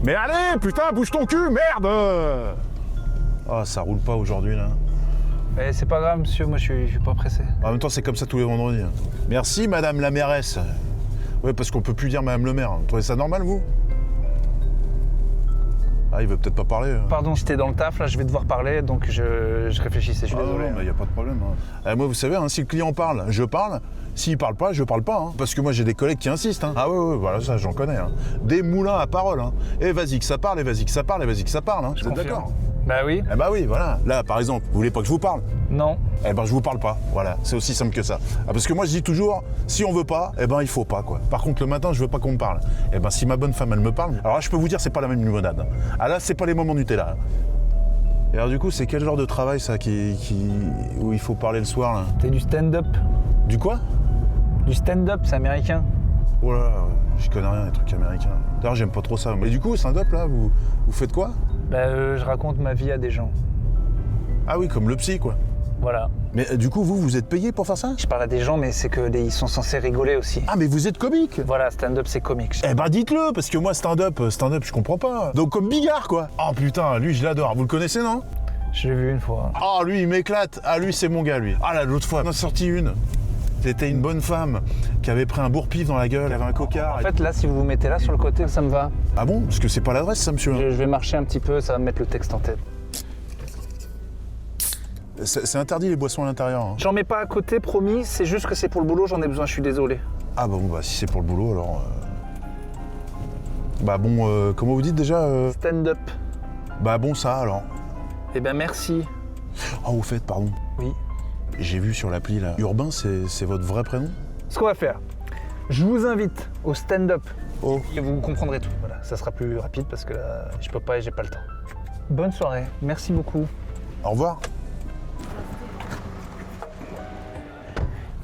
Mais allez, putain, bouge ton cul, merde. Ah, ça roule pas aujourd'hui, là. Eh, c'est pas grave, monsieur, moi je suis pas pressé. En même temps, c'est comme ça tous les vendredis. Merci, madame la mairesse. Ouais, parce qu'on peut plus dire madame le maire. Vous trouvez ça normal, vous? Ah, il veut peut-être pas parler. Pardon, j'étais dans le taf, là, je vais devoir parler, donc je réfléchissais, je suis désolé. Non, mais y a pas de problème. Moi, vous savez, si le client parle, je parle. S'il parle pas, je parle pas. Parce que moi, j'ai des collègues qui insistent. Ah ouais, voilà, ça, j'en connais. Des moulins à parole. Et vas-y que ça parle, et vas-y que ça parle, et vas-y que ça parle. Vous êtes d'accord? Bah oui. Eh bah oui, voilà. Là, par exemple, vous voulez pas que je vous parle? Non. Eh ben, je vous parle pas. Voilà, c'est aussi simple que ça. Parce que moi, je dis toujours, si on veut pas, eh ben, il faut pas, quoi. Par contre, le matin, je veux pas qu'on me parle. Eh ben, si ma bonne femme, elle me parle, alors là, je peux vous dire, c'est pas la même limonade. Ah là, c'est pas les moments Nutella. Et alors, du coup, c'est quel genre de travail, ça, où il faut parler le soir, là? C'est du stand-up. Du quoi? Du stand-up, c'est américain. Oh là là, je connais rien des trucs américains. D'ailleurs, j'aime pas trop ça. Mais du coup, stand-up, là, vous faites quoi? Bah, je raconte ma vie à des gens. Ah oui, comme le psy, quoi. Voilà. Mais du coup, vous êtes payé pour faire ça? Je parle à des gens, mais c'est que ils sont censés rigoler aussi. Ah, mais vous êtes comique? Voilà, stand-up, c'est comique. Eh ben dites-le, parce que moi, stand-up, je comprends pas. Donc comme Bigard, quoi. Oh putain, lui, je l'adore. Vous le connaissez, non? Je l'ai vu une fois. Ah, lui, il m'éclate. Ah, lui, c'est mon gars, lui. Ah là, l'autre fois, on a sorti une. C'était une bonne femme qui avait pris un bourre-pif dans la gueule, elle avait un cocard. En fait, là, si vous vous mettez là sur le côté, ça me va. Ah bon? Parce que c'est pas l'adresse, ça, monsieur? Je vais marcher un petit peu, ça va me mettre le texte en tête. C'est interdit, les boissons à l'intérieur. J'en mets pas à côté, promis, c'est juste que c'est pour le boulot, j'en ai besoin, je suis désolé. Ah bon, bah si c'est pour le boulot, alors... Bah bon, comment vous dites déjà Stand-up. Bah bon, ça, alors. Eh ben merci. Oh, au fait, pardon. Oui. J'ai vu sur l'appli, là. Urbain, c'est votre vrai prénom? Ce qu'on va faire, je vous invite au stand-up. Oh. Et vous comprendrez tout. Voilà, ça sera plus rapide parce que là, je peux pas et j'ai pas le temps. Bonne soirée, merci beaucoup. Au revoir.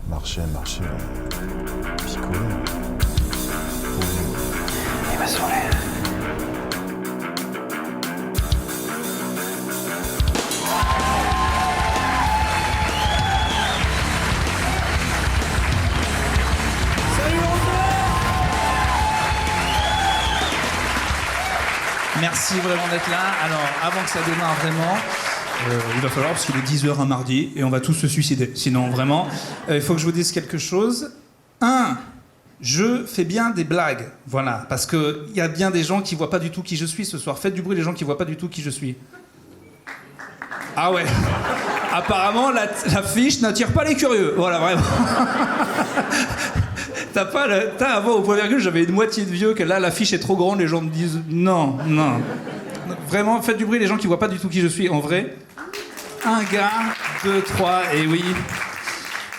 Marcher, picoler. Et ma soirée. Merci vraiment d'être là. Alors, avant que ça démarre vraiment, il va falloir, parce qu'il est 10h un mardi, et on va tous se suicider. Sinon, vraiment, il faut que je vous dise quelque chose. Je fais bien des blagues. Voilà, parce qu'il y a bien des gens qui voient pas du tout qui je suis ce soir. Faites du bruit, les gens qui voient pas du tout qui je suis. Ah ouais. Apparemment, l'affiche n'attire pas les curieux. Voilà, vraiment. Avant, au point virgule, j'avais une moitié de vieux, que là, l'affiche est trop grande, les gens me disent non. Vraiment, faites du bruit, les gens qui voient pas du tout qui je suis, en vrai. 1 gars, 2, 3, et oui.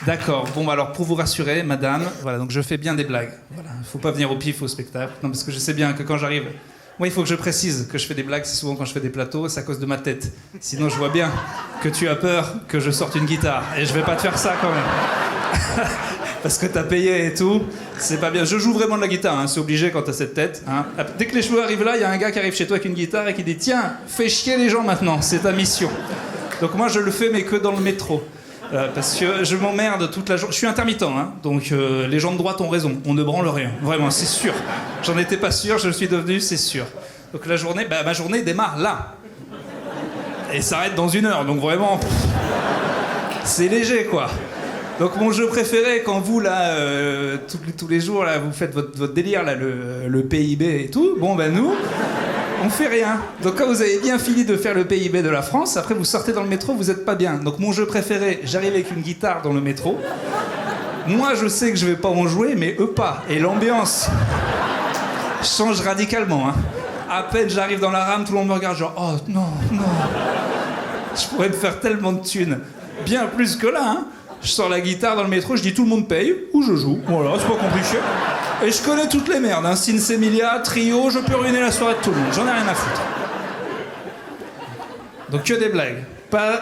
D'accord. Bon, alors, pour vous rassurer, madame, voilà, donc je fais bien des blagues. Voilà, faut pas venir au pif au spectacle. Non, parce que je sais bien que quand j'arrive... Moi, il faut que je précise que je fais des blagues, c'est souvent quand je fais des plateaux, c'est à cause de ma tête. Sinon, je vois bien que tu as peur que je sorte une guitare. Et je vais pas te faire ça, quand même. Parce que t'as payé et tout, c'est pas bien. Je joue vraiment de la guitare, hein, c'est obligé quand t'as cette tête. Hein. Dès que les cheveux arrivent là, il y a un gars qui arrive chez toi avec une guitare et qui dit « Tiens, fais chier les gens maintenant, c'est ta mission. » Donc moi, je le fais, mais que dans le métro. Parce que je m'emmerde toute la journée. Je suis intermittent, hein, donc les gens de droite ont raison. On ne branle rien, vraiment, c'est sûr. J'en étais pas sûr, je le suis devenu, c'est sûr. Donc la journée, ma journée démarre là. Et s'arrête dans 1 heure, donc vraiment... c'est léger, quoi. Donc mon jeu préféré, quand vous, là, tous les jours, là, vous faites votre délire, là, le PIB et tout, bon, ben nous, on fait rien. Donc quand vous avez bien fini de faire le PIB de la France, après vous sortez dans le métro, vous êtes pas bien. Donc mon jeu préféré, j'arrive avec une guitare dans le métro. Moi, je sais que je vais pas en jouer, mais eux pas. Et l'ambiance change radicalement, hein. À peine j'arrive dans la rame, tout le monde me regarde genre, oh non. Je pourrais me faire tellement de thunes. Bien plus que là, hein. Je sors la guitare dans le métro, je dis tout le monde paye, ou je joue. Voilà, c'est pas compliqué. Et je connais toutes les merdes, hein. Sinsemilia, Trio, je peux ruiner la soirée de tout le monde. J'en ai rien à foutre. Donc que des blagues, pas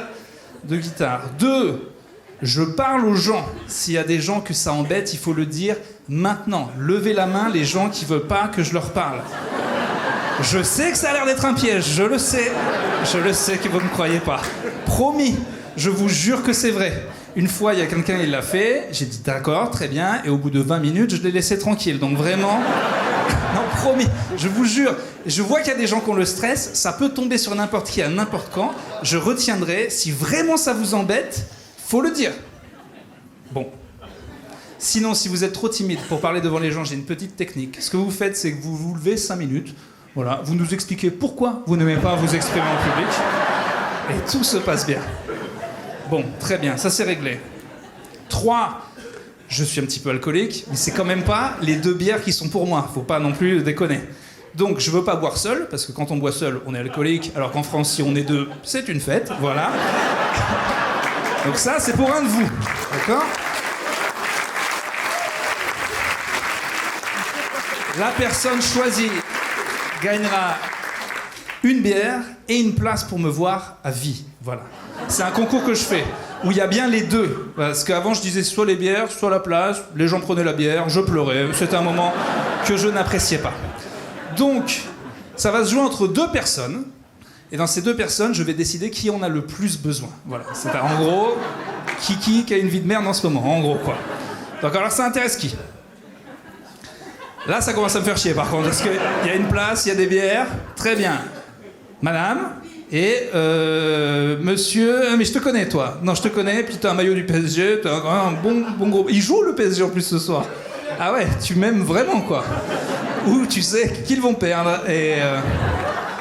de guitare. 2, je parle aux gens. S'il y a des gens que ça embête, il faut le dire maintenant. Levez la main les gens qui veulent pas que je leur parle. Je sais que ça a l'air d'être un piège, je le sais que vous ne me croyez pas. Promis, je vous jure que c'est vrai. Une fois, il y a quelqu'un, il l'a fait, j'ai dit d'accord, très bien, et au bout de 20 minutes, je l'ai laissé tranquille. Donc vraiment, non, promis, je vous jure. Je vois qu'il y a des gens qui ont le stress, ça peut tomber sur n'importe qui à n'importe quand. Je retiendrai, si vraiment ça vous embête, faut le dire. Bon. Sinon, si vous êtes trop timide pour parler devant les gens, j'ai une petite technique. Ce que vous faites, c'est que vous vous levez 5 minutes, voilà, vous nous expliquez pourquoi vous n'aimez pas vous exprimer en public, et tout se passe bien. Bon, très bien, ça c'est réglé. 3, je suis un petit peu alcoolique, mais c'est quand même pas les 2 bières qui sont pour moi, faut pas non plus déconner. Donc je veux pas boire seul, parce que quand on boit seul, on est alcoolique, alors qu'en France, si on est 2, c'est une fête, voilà. Donc ça, c'est pour un de vous, d'accord ? La personne choisie gagnera une bière et une place pour me voir à vie. Voilà. C'est un concours que je fais, où il y a bien les 2. Parce qu'avant, je disais soit les bières, soit la place. Les gens prenaient la bière, je pleurais. C'était un moment que je n'appréciais pas. Donc, ça va se jouer entre 2 personnes. Et dans ces 2 personnes, je vais décider qui en a le plus besoin. Voilà. C'est en gros, qui a une vie de merde en ce moment. En gros, quoi. Donc alors, ça intéresse qui ? Là, ça commence à me faire chier, par contre, parce qu'il y a une place, il y a des bières. Très bien. Madame et monsieur... Mais je te connais, toi. Non, je te connais, puis t'as un maillot du PSG, t'as un bon gros... Il joue le PSG en plus ce soir. Ah ouais, tu m'aimes vraiment, quoi. Ou tu sais qu'ils vont perdre, et...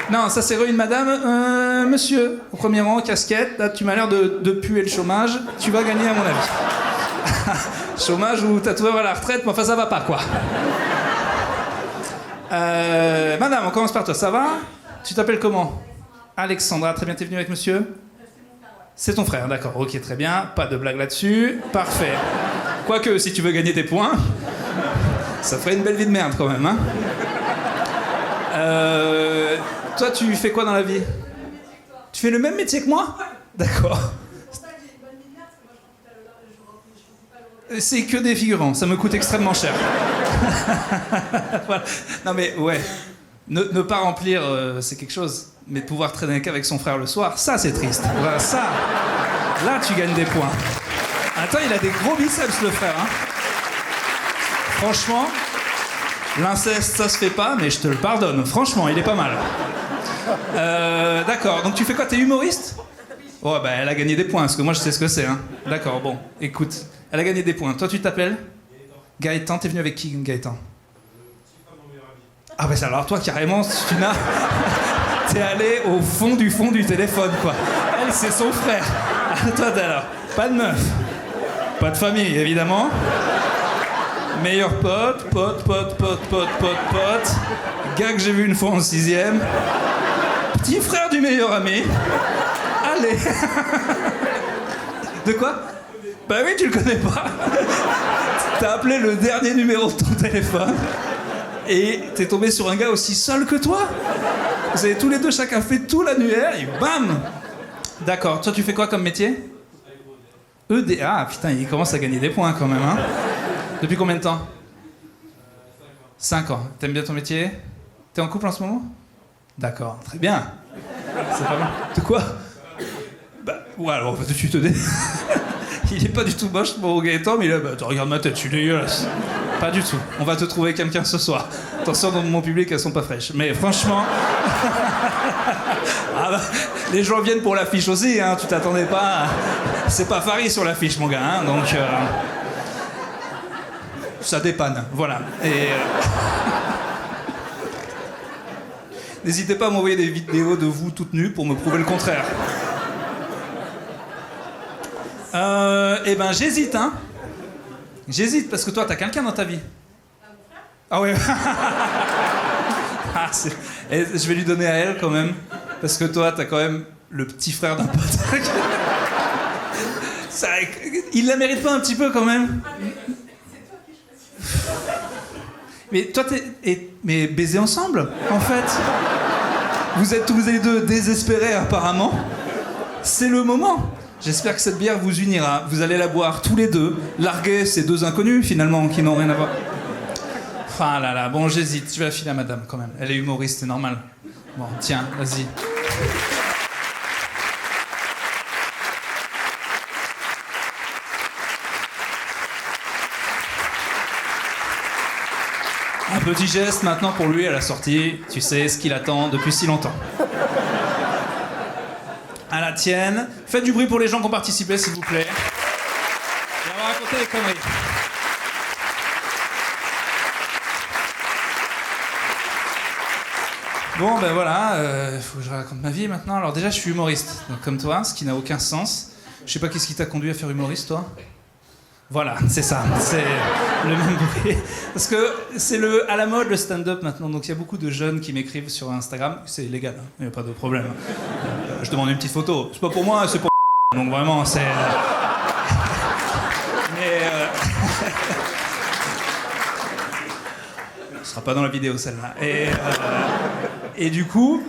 Non, ça c'est une madame. Monsieur, au premier rang, casquette, là, tu m'as l'air de puer le chômage. Tu vas gagner, à mon avis. Chômage ou tatoueur à la retraite, mais enfin, ça va pas, quoi. Madame, on commence par toi, ça va ? Tu t'appelles comment ? Alexandra, très bien, t'es venue avec monsieur ? C'est ton frère, d'accord, ok, très bien, pas de blague là-dessus, parfait. Quoique, si tu veux gagner tes points, ça ferait une belle vie de merde quand même, hein ? Toi, tu fais quoi dans la vie ? Tu fais le même métier que moi ? D'accord. C'est que des figurants, ça me coûte extrêmement cher. Voilà. Non mais ouais, ne pas remplir, c'est quelque chose, mais de pouvoir traîner qu'avec son frère le soir, ça c'est triste. Voilà, ça, là tu gagnes des points. Attends, il a des gros biceps le frère, hein. Franchement, l'inceste ça se fait pas, mais je te le pardonne. Franchement, il est pas mal. D'accord, donc tu fais quoi, t'es humoriste ? Oh bah elle a gagné des points, parce que moi je sais ce que c'est, hein. D'accord, bon, écoute, elle a gagné des points. Toi tu t'appelles ? Gaëtan, t'es venu avec qui, Gaëtan ? Ah bah alors toi carrément, tu n'as... T'es allé au fond du téléphone, quoi. Elle, c'est son frère. Ah, toi alors, pas de meuf, pas de famille, évidemment. Meilleur pote. Gars que j'ai vu une fois en 6ème. Petit frère du meilleur ami. Allez. De quoi ? Bah oui, tu le connais pas. T'as appelé le dernier numéro de ton téléphone et t'es tombé sur un gars aussi seul que toi. Vous avez tous les 2 chacun fait tout l'annuaire et bam. D'accord, toi tu fais quoi comme métier ? EDA, ah putain, il commence à gagner des points quand même, hein. Depuis combien de temps ? 5 ans. T'aimes bien ton métier ? T'es en couple en ce moment ? D'accord, très bien. C'est pas mal. De quoi ? Bah, ouais, alors tu te dis... Il est pas du tout moche, mon Gaëtan, mais là, bah, regarde ma tête, je suis dégueulasse. Pas du tout. On va te trouver quelqu'un ce soir. Attention, dans mon public, elles sont pas fraîches. Mais franchement... Ah bah, les gens viennent pour l'affiche aussi, hein, tu t'attendais pas... C'est pas Farid sur l'affiche, mon gars, hein, donc... Ça dépanne, voilà. Et... N'hésitez pas à m'envoyer des vidéos de vous toutes nues pour me prouver le contraire. Eh ben j'hésite, hein. J'hésite parce que toi, t'as quelqu'un dans ta vie. Ah ouais. Ah, et je vais lui donner à elle quand même, parce que toi, t'as quand même le petit frère d'un pote. Ça, il la mérite pas un petit peu quand même. Mais toi, mais baiser ensemble, en fait. Vous êtes tous les 2 désespérés apparemment. C'est le moment. J'espère que cette bière vous unira. Vous allez la boire tous les 2, larguer ces 2 inconnus finalement qui n'ont rien à voir. Ah là là, bon j'hésite, je vais la filer à madame quand même. Elle est humoriste, c'est normal. Bon, tiens, vas-y. Petit geste maintenant pour lui à la sortie, tu sais ce qu'il attend depuis si longtemps. À la tienne, faites du bruit pour les gens qui ont participé s'il vous plaît. Et on va raconter des conneries. Bon ben voilà, faut que je raconte ma vie maintenant. Alors déjà je suis humoriste, donc comme toi, ce qui n'a aucun sens. Je sais pas qu'est-ce qui t'a conduit à faire humoriste toi. Voilà, c'est ça, c'est le même bruit. Parce que c'est à la mode le stand-up maintenant, donc il y a beaucoup de jeunes qui m'écrivent sur Instagram, c'est légal, il n'y a pas de problème. Je demande une petite photo, c'est pas pour moi, c'est pour donc vraiment c'est... Mais... Ce sera pas dans la vidéo celle-là. Et du coup,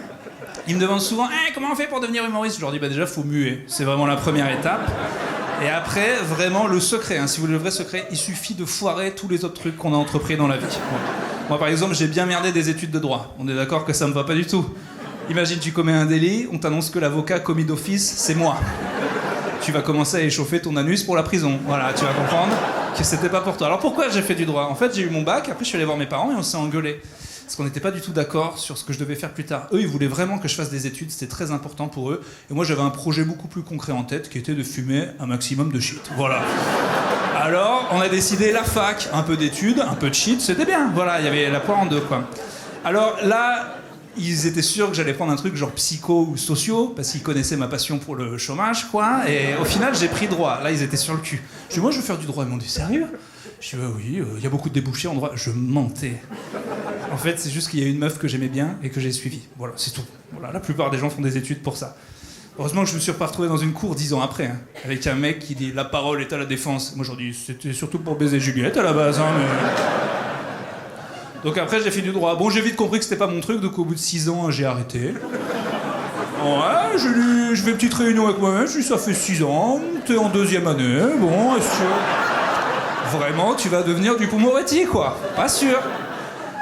ils me demandent souvent hey, comment on fait pour devenir humoriste. Je leur dis bah déjà faut muer, c'est vraiment la première étape. Et après, vraiment le secret, hein, si vous voulez le vrai secret, il suffit de foirer tous les autres trucs qu'on a entrepris dans la vie. Moi par exemple, j'ai bien merdé des études de droit. On est d'accord que ça me va pas du tout. Imagine tu commets un délit, on t'annonce que l'avocat commis d'office, c'est moi. Tu vas commencer à échauffer ton anus pour la prison. Voilà, tu vas comprendre que c'était pas pour toi. Alors pourquoi j'ai fait du droit? En fait, j'ai eu mon bac, après je suis allé voir mes parents et on s'est engueulés. Parce qu'on n'était pas du tout d'accord sur ce que je devais faire plus tard. Eux, ils voulaient vraiment que je fasse des études, c'était très important pour eux. Et moi, j'avais un projet beaucoup plus concret en tête, qui était de fumer un maximum de shit. Voilà. Alors, on a décidé la fac, un peu d'études, un peu de shit, c'était bien. Voilà, il y avait la poire en deux, quoi. Alors là, ils étaient sûrs que j'allais prendre un truc genre psycho ou sociaux, parce qu'ils connaissaient ma passion pour le chômage, quoi. Et au final, j'ai pris droit. Là, ils étaient sur le cul. Je dis, moi, je veux faire du droit. Ils m'ont dit, sérieux? Je dis, oui, il y a beaucoup de débouchés en droit. Je mentais. En fait, c'est juste qu'il y a une meuf que j'aimais bien et que j'ai suivie. Voilà, c'est tout. Voilà, la plupart des gens font des études pour ça. Heureusement que je me suis pas retrouvé dans une cour 10 ans après, hein, avec un mec qui dit « La parole est à la défense ». Moi, je dis « C'était surtout pour baiser Juliette à la base, hein, mais... » Donc après, j'ai fait du droit. Bon, j'ai vite compris que c'était pas mon truc, donc au bout de 6 ans, j'ai arrêté. Ouais, je fais une petite réunion avec moi-même, je dis « Ça fait 6 ans, t'es en 2e année, bon, est-ce que... Vraiment, tu vas devenir Dupond-Moretti, quoi. Pas sûr. »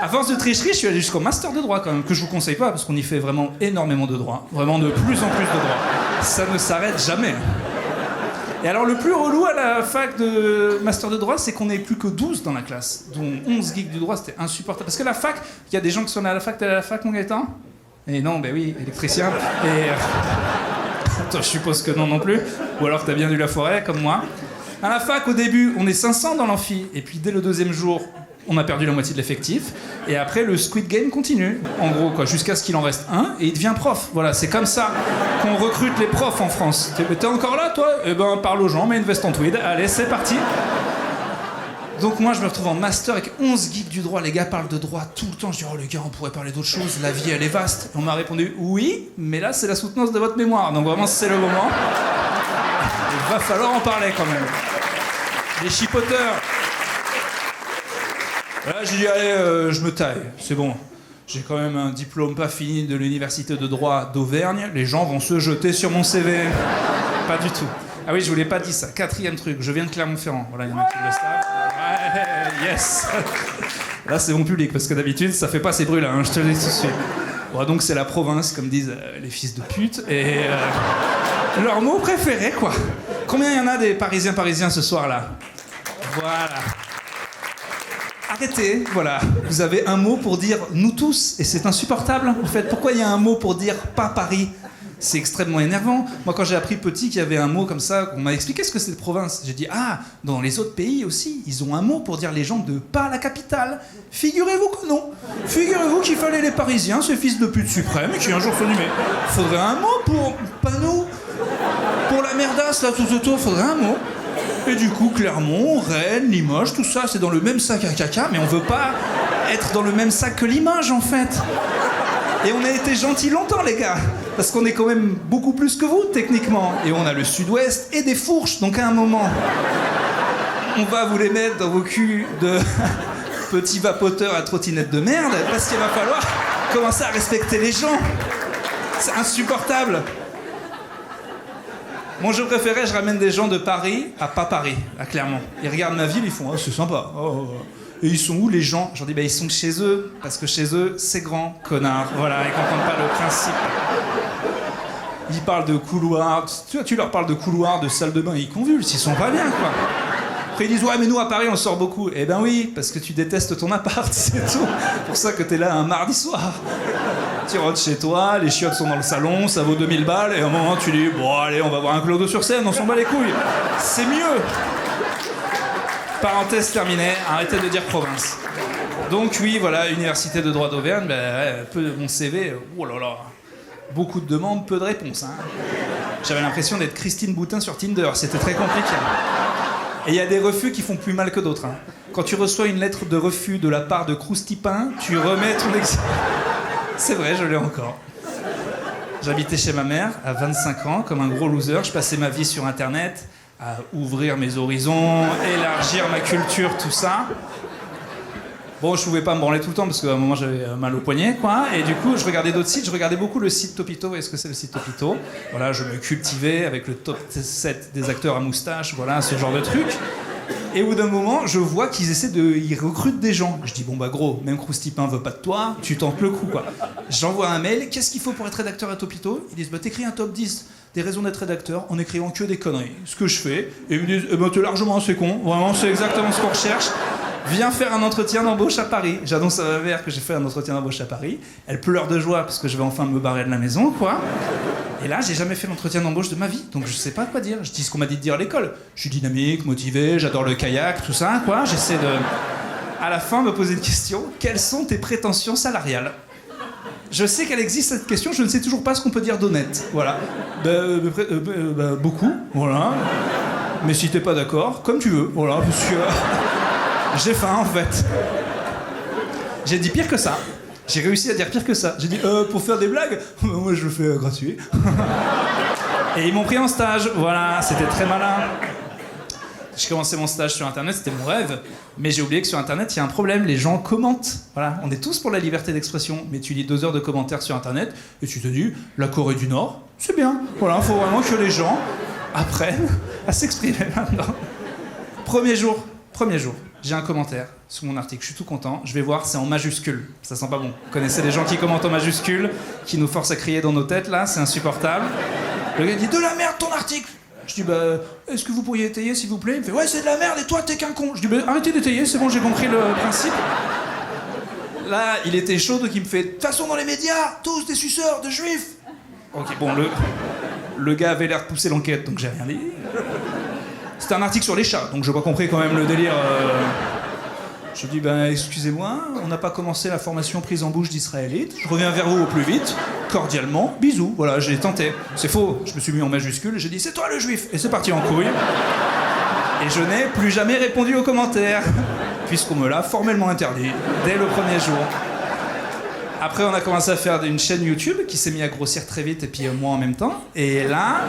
À force de tricherie, je suis allé jusqu'au master de droit quand même, que je vous conseille pas parce qu'on y fait vraiment énormément de droit, vraiment de plus en plus de droit. Ça ne s'arrête jamais. Et alors le plus relou à la fac de master de droit, c'est qu'on n'est plus que 12 dans la classe, dont 11 geeks du droit, c'était insupportable. Parce que la fac, il y a des gens qui sont à la fac, t'es à la fac mon Gaëtan? Et non, ben oui, électricien. Et... Toi, je suppose que non plus. Ou alors t'as bien dû la forêt, comme moi. À la fac, au début, on est 500 dans l'amphi, et puis dès le 2e jour, on a perdu la moitié de l'effectif, et après le Squid Game continue, en gros, quoi, jusqu'à ce qu'il en reste un, et il devient prof. Voilà, c'est comme ça qu'on recrute les profs en France. T'es encore là, toi? Eh ben, parle aux gens, mets une veste en tweed, allez, c'est parti. Donc moi, je me retrouve en master avec 11 geeks du droit, les gars parlent de droit tout le temps, je dis « Oh les gars, on pourrait parler d'autre chose, la vie, elle est vaste. » On m'a répondu « Oui, mais là, c'est la soutenance de votre mémoire, donc vraiment, c'est le moment. Il va falloir en parler, quand même. » Les chipoteurs. Là, j'ai dit, allez, je me taille, c'est bon. J'ai quand même un diplôme pas fini de l'université de droit d'Auvergne. Les gens vont se jeter sur mon CV. Pas du tout. Ah oui, je vous l'ai pas dit ça. 4e truc, je viens de Clermont-Ferrand. Voilà, il y en a qui le savent. Ouais, yes. Là, c'est mon public, parce que d'habitude, ça fait pas ces bruits-là, hein, je te le dis tout de suite. Bon, donc c'est la province, comme disent les fils de pute. Et leur mot préféré, quoi. Combien il y en a des Parisiens ce soir-là? Voilà. Arrêtez, voilà. Vous avez un mot pour dire « nous tous » et c'est insupportable, en fait. Pourquoi il y a un mot pour dire « pas Paris » ? C'est extrêmement énervant. Moi, quand j'ai appris petit qu'il y avait un mot comme ça, qu'on m'a expliqué ce que c'est de province, j'ai dit « Ah, dans les autres pays aussi, ils ont un mot pour dire les gens de pas la capitale. » Figurez-vous que non. Figurez-vous qu'il fallait les Parisiens, ces fils de pute suprêmes, qui un jour se sont dit « Mais faudrait un mot pour... pas nous. Pour la merdasse, là, tout autour, faudrait un mot. » Et du coup, Clermont, Rennes, Limoges, tout ça, c'est dans le même sac à caca, mais on veut pas être dans le même sac que Limoges, en fait. Et on a été gentils longtemps, les gars, parce qu'on est quand même beaucoup plus que vous, techniquement. Et on a le sud-ouest et des fourches, donc à un moment, on va vous les mettre dans vos culs de petits vapoteurs à trottinette de merde, parce qu'il va falloir commencer à respecter les gens. C'est insupportable. Mon jeu préféré, je ramène des gens de Paris à pas Paris, à Clermont. Ils regardent ma ville, ils font « Ah, c'est sympa. Oh. » Et ils sont où, les gens? Je leur dis « Bah, ils sont chez eux, parce que chez eux, c'est grand, connard. » Voilà, ils comprennent pas le principe. Ils parlent de couloirs. Tu leur parles de couloirs, de salle de bain, ils convulsent, ils sont pas bien, quoi. Après ils disent ouais mais nous à Paris on sort beaucoup. Eh ben oui, parce que tu détestes ton appart, c'est tout. C'est pour ça que t'es là un mardi soir. Tu rentres chez toi, les chiottes sont dans le salon, ça vaut 2000 balles, et à un moment tu dis bon allez on va voir un clodo sur scène, on s'en bat les couilles. C'est mieux. Parenthèse terminée, arrêtez de dire province. Donc oui, voilà, Université de droit d'Auvergne, mon CV, oh là là, beaucoup de demandes, peu de réponses. Hein. J'avais l'impression d'être Christine Boutin sur Tinder, c'était très compliqué. Et il y a des refus qui font plus mal que d'autres. Hein. Quand tu reçois une lettre de refus de la part de Croustipin, tu remets ton C'est vrai, je l'ai encore. J'habitais chez ma mère à 25 ans, comme un gros loser, je passais ma vie sur Internet, à ouvrir mes horizons, élargir ma culture, tout ça. Bon, je pouvais pas me branler tout le temps parce qu'à un moment j'avais mal au poignet, quoi. Et du coup, je regardais d'autres sites. Je regardais beaucoup le site Topito. Est-ce que c'est le site Topito? Voilà, je me cultivais avec le top 7 des acteurs à moustache, voilà, ce genre de truc. Et au bout d'un moment, je vois qu'ils essaient ils recrutent des gens. Je dis, bon bah gros, même Croustipin veut pas de toi, tu tentes le coup, quoi. J'envoie un mail, qu'est-ce qu'il faut pour être rédacteur à Topito? Ils disent, bah t'écris un top 10 des raisons d'être rédacteur en écrivant que des conneries. Ce que je fais, et ils me disent, eh ben t'es largement assez con, vraiment c'est exactement ce qu'on recherche. Viens faire un entretien d'embauche à Paris. J'annonce à ma mère que j'ai fait un entretien d'embauche à Paris. Elle pleure de joie parce que je vais enfin me barrer de la maison, quoi. Et là, j'ai jamais fait l'entretien d'embauche de ma vie, donc je sais pas quoi dire. Je dis ce qu'on m'a dit de dire à l'école. Je suis dynamique, motivé, j'adore le kayak, tout ça, quoi. J'essaie de, à la fin, me poser une question. Quelles sont tes prétentions salariales? Je sais qu'elle existe cette question, je ne sais toujours pas ce qu'on peut dire d'honnête. Voilà. Beaucoup, voilà. Mais si t'es pas d'accord, comme tu veux, voilà, parce que... J'ai faim en fait. J'ai dit pire que ça. J'ai réussi à dire pire que ça. J'ai dit pour faire des blagues, moi je le fais gratuit. Et ils m'ont pris en stage. Voilà, c'était très malin. J'ai commencé mon stage sur internet, c'était mon rêve. Mais j'ai oublié que sur internet, il y a un problème, les gens commentent. Voilà, on est tous pour la liberté d'expression. Mais tu lis 2 heures de commentaires sur internet et tu te dis, la Corée du Nord, c'est bien. Voilà, faut vraiment que les gens apprennent à s'exprimer là-dedans. Premier jour. J'ai un commentaire sous mon article, je suis tout content, je vais voir, c'est en majuscule, ça sent pas bon. Vous connaissez les gens qui commentent en majuscule, qui nous forcent à crier dans nos têtes là, c'est insupportable. Le gars dit, de la merde ton article. Je dis, est-ce que vous pourriez étayer s'il vous plaît? Il me fait, ouais c'est de la merde et toi t'es qu'un con. Je dis, arrêtez d'étayer, c'est bon j'ai compris le principe. Là, il était chaud donc il me fait, de toute façon dans les médias, tous des suceurs de juifs. Ok, bon, le gars avait l'air de pousser l'enquête donc j'ai rien dit. C'était un article sur les chats, donc j'ai pas compris quand même le délire. Je dis, excusez-moi, on n'a pas commencé la formation prise en bouche d'israélite. Je reviens vers vous au plus vite, cordialement, bisous. Voilà, j'ai tenté. C'est faux, je me suis mis en majuscule, j'ai dit, c'est toi le juif. Et c'est parti en couille. Et je n'ai plus jamais répondu aux commentaires, puisqu'on me l'a formellement interdit, dès le premier jour. Après, on a commencé à faire une chaîne YouTube qui s'est mise à grossir très vite, et puis moi en même temps. Et là...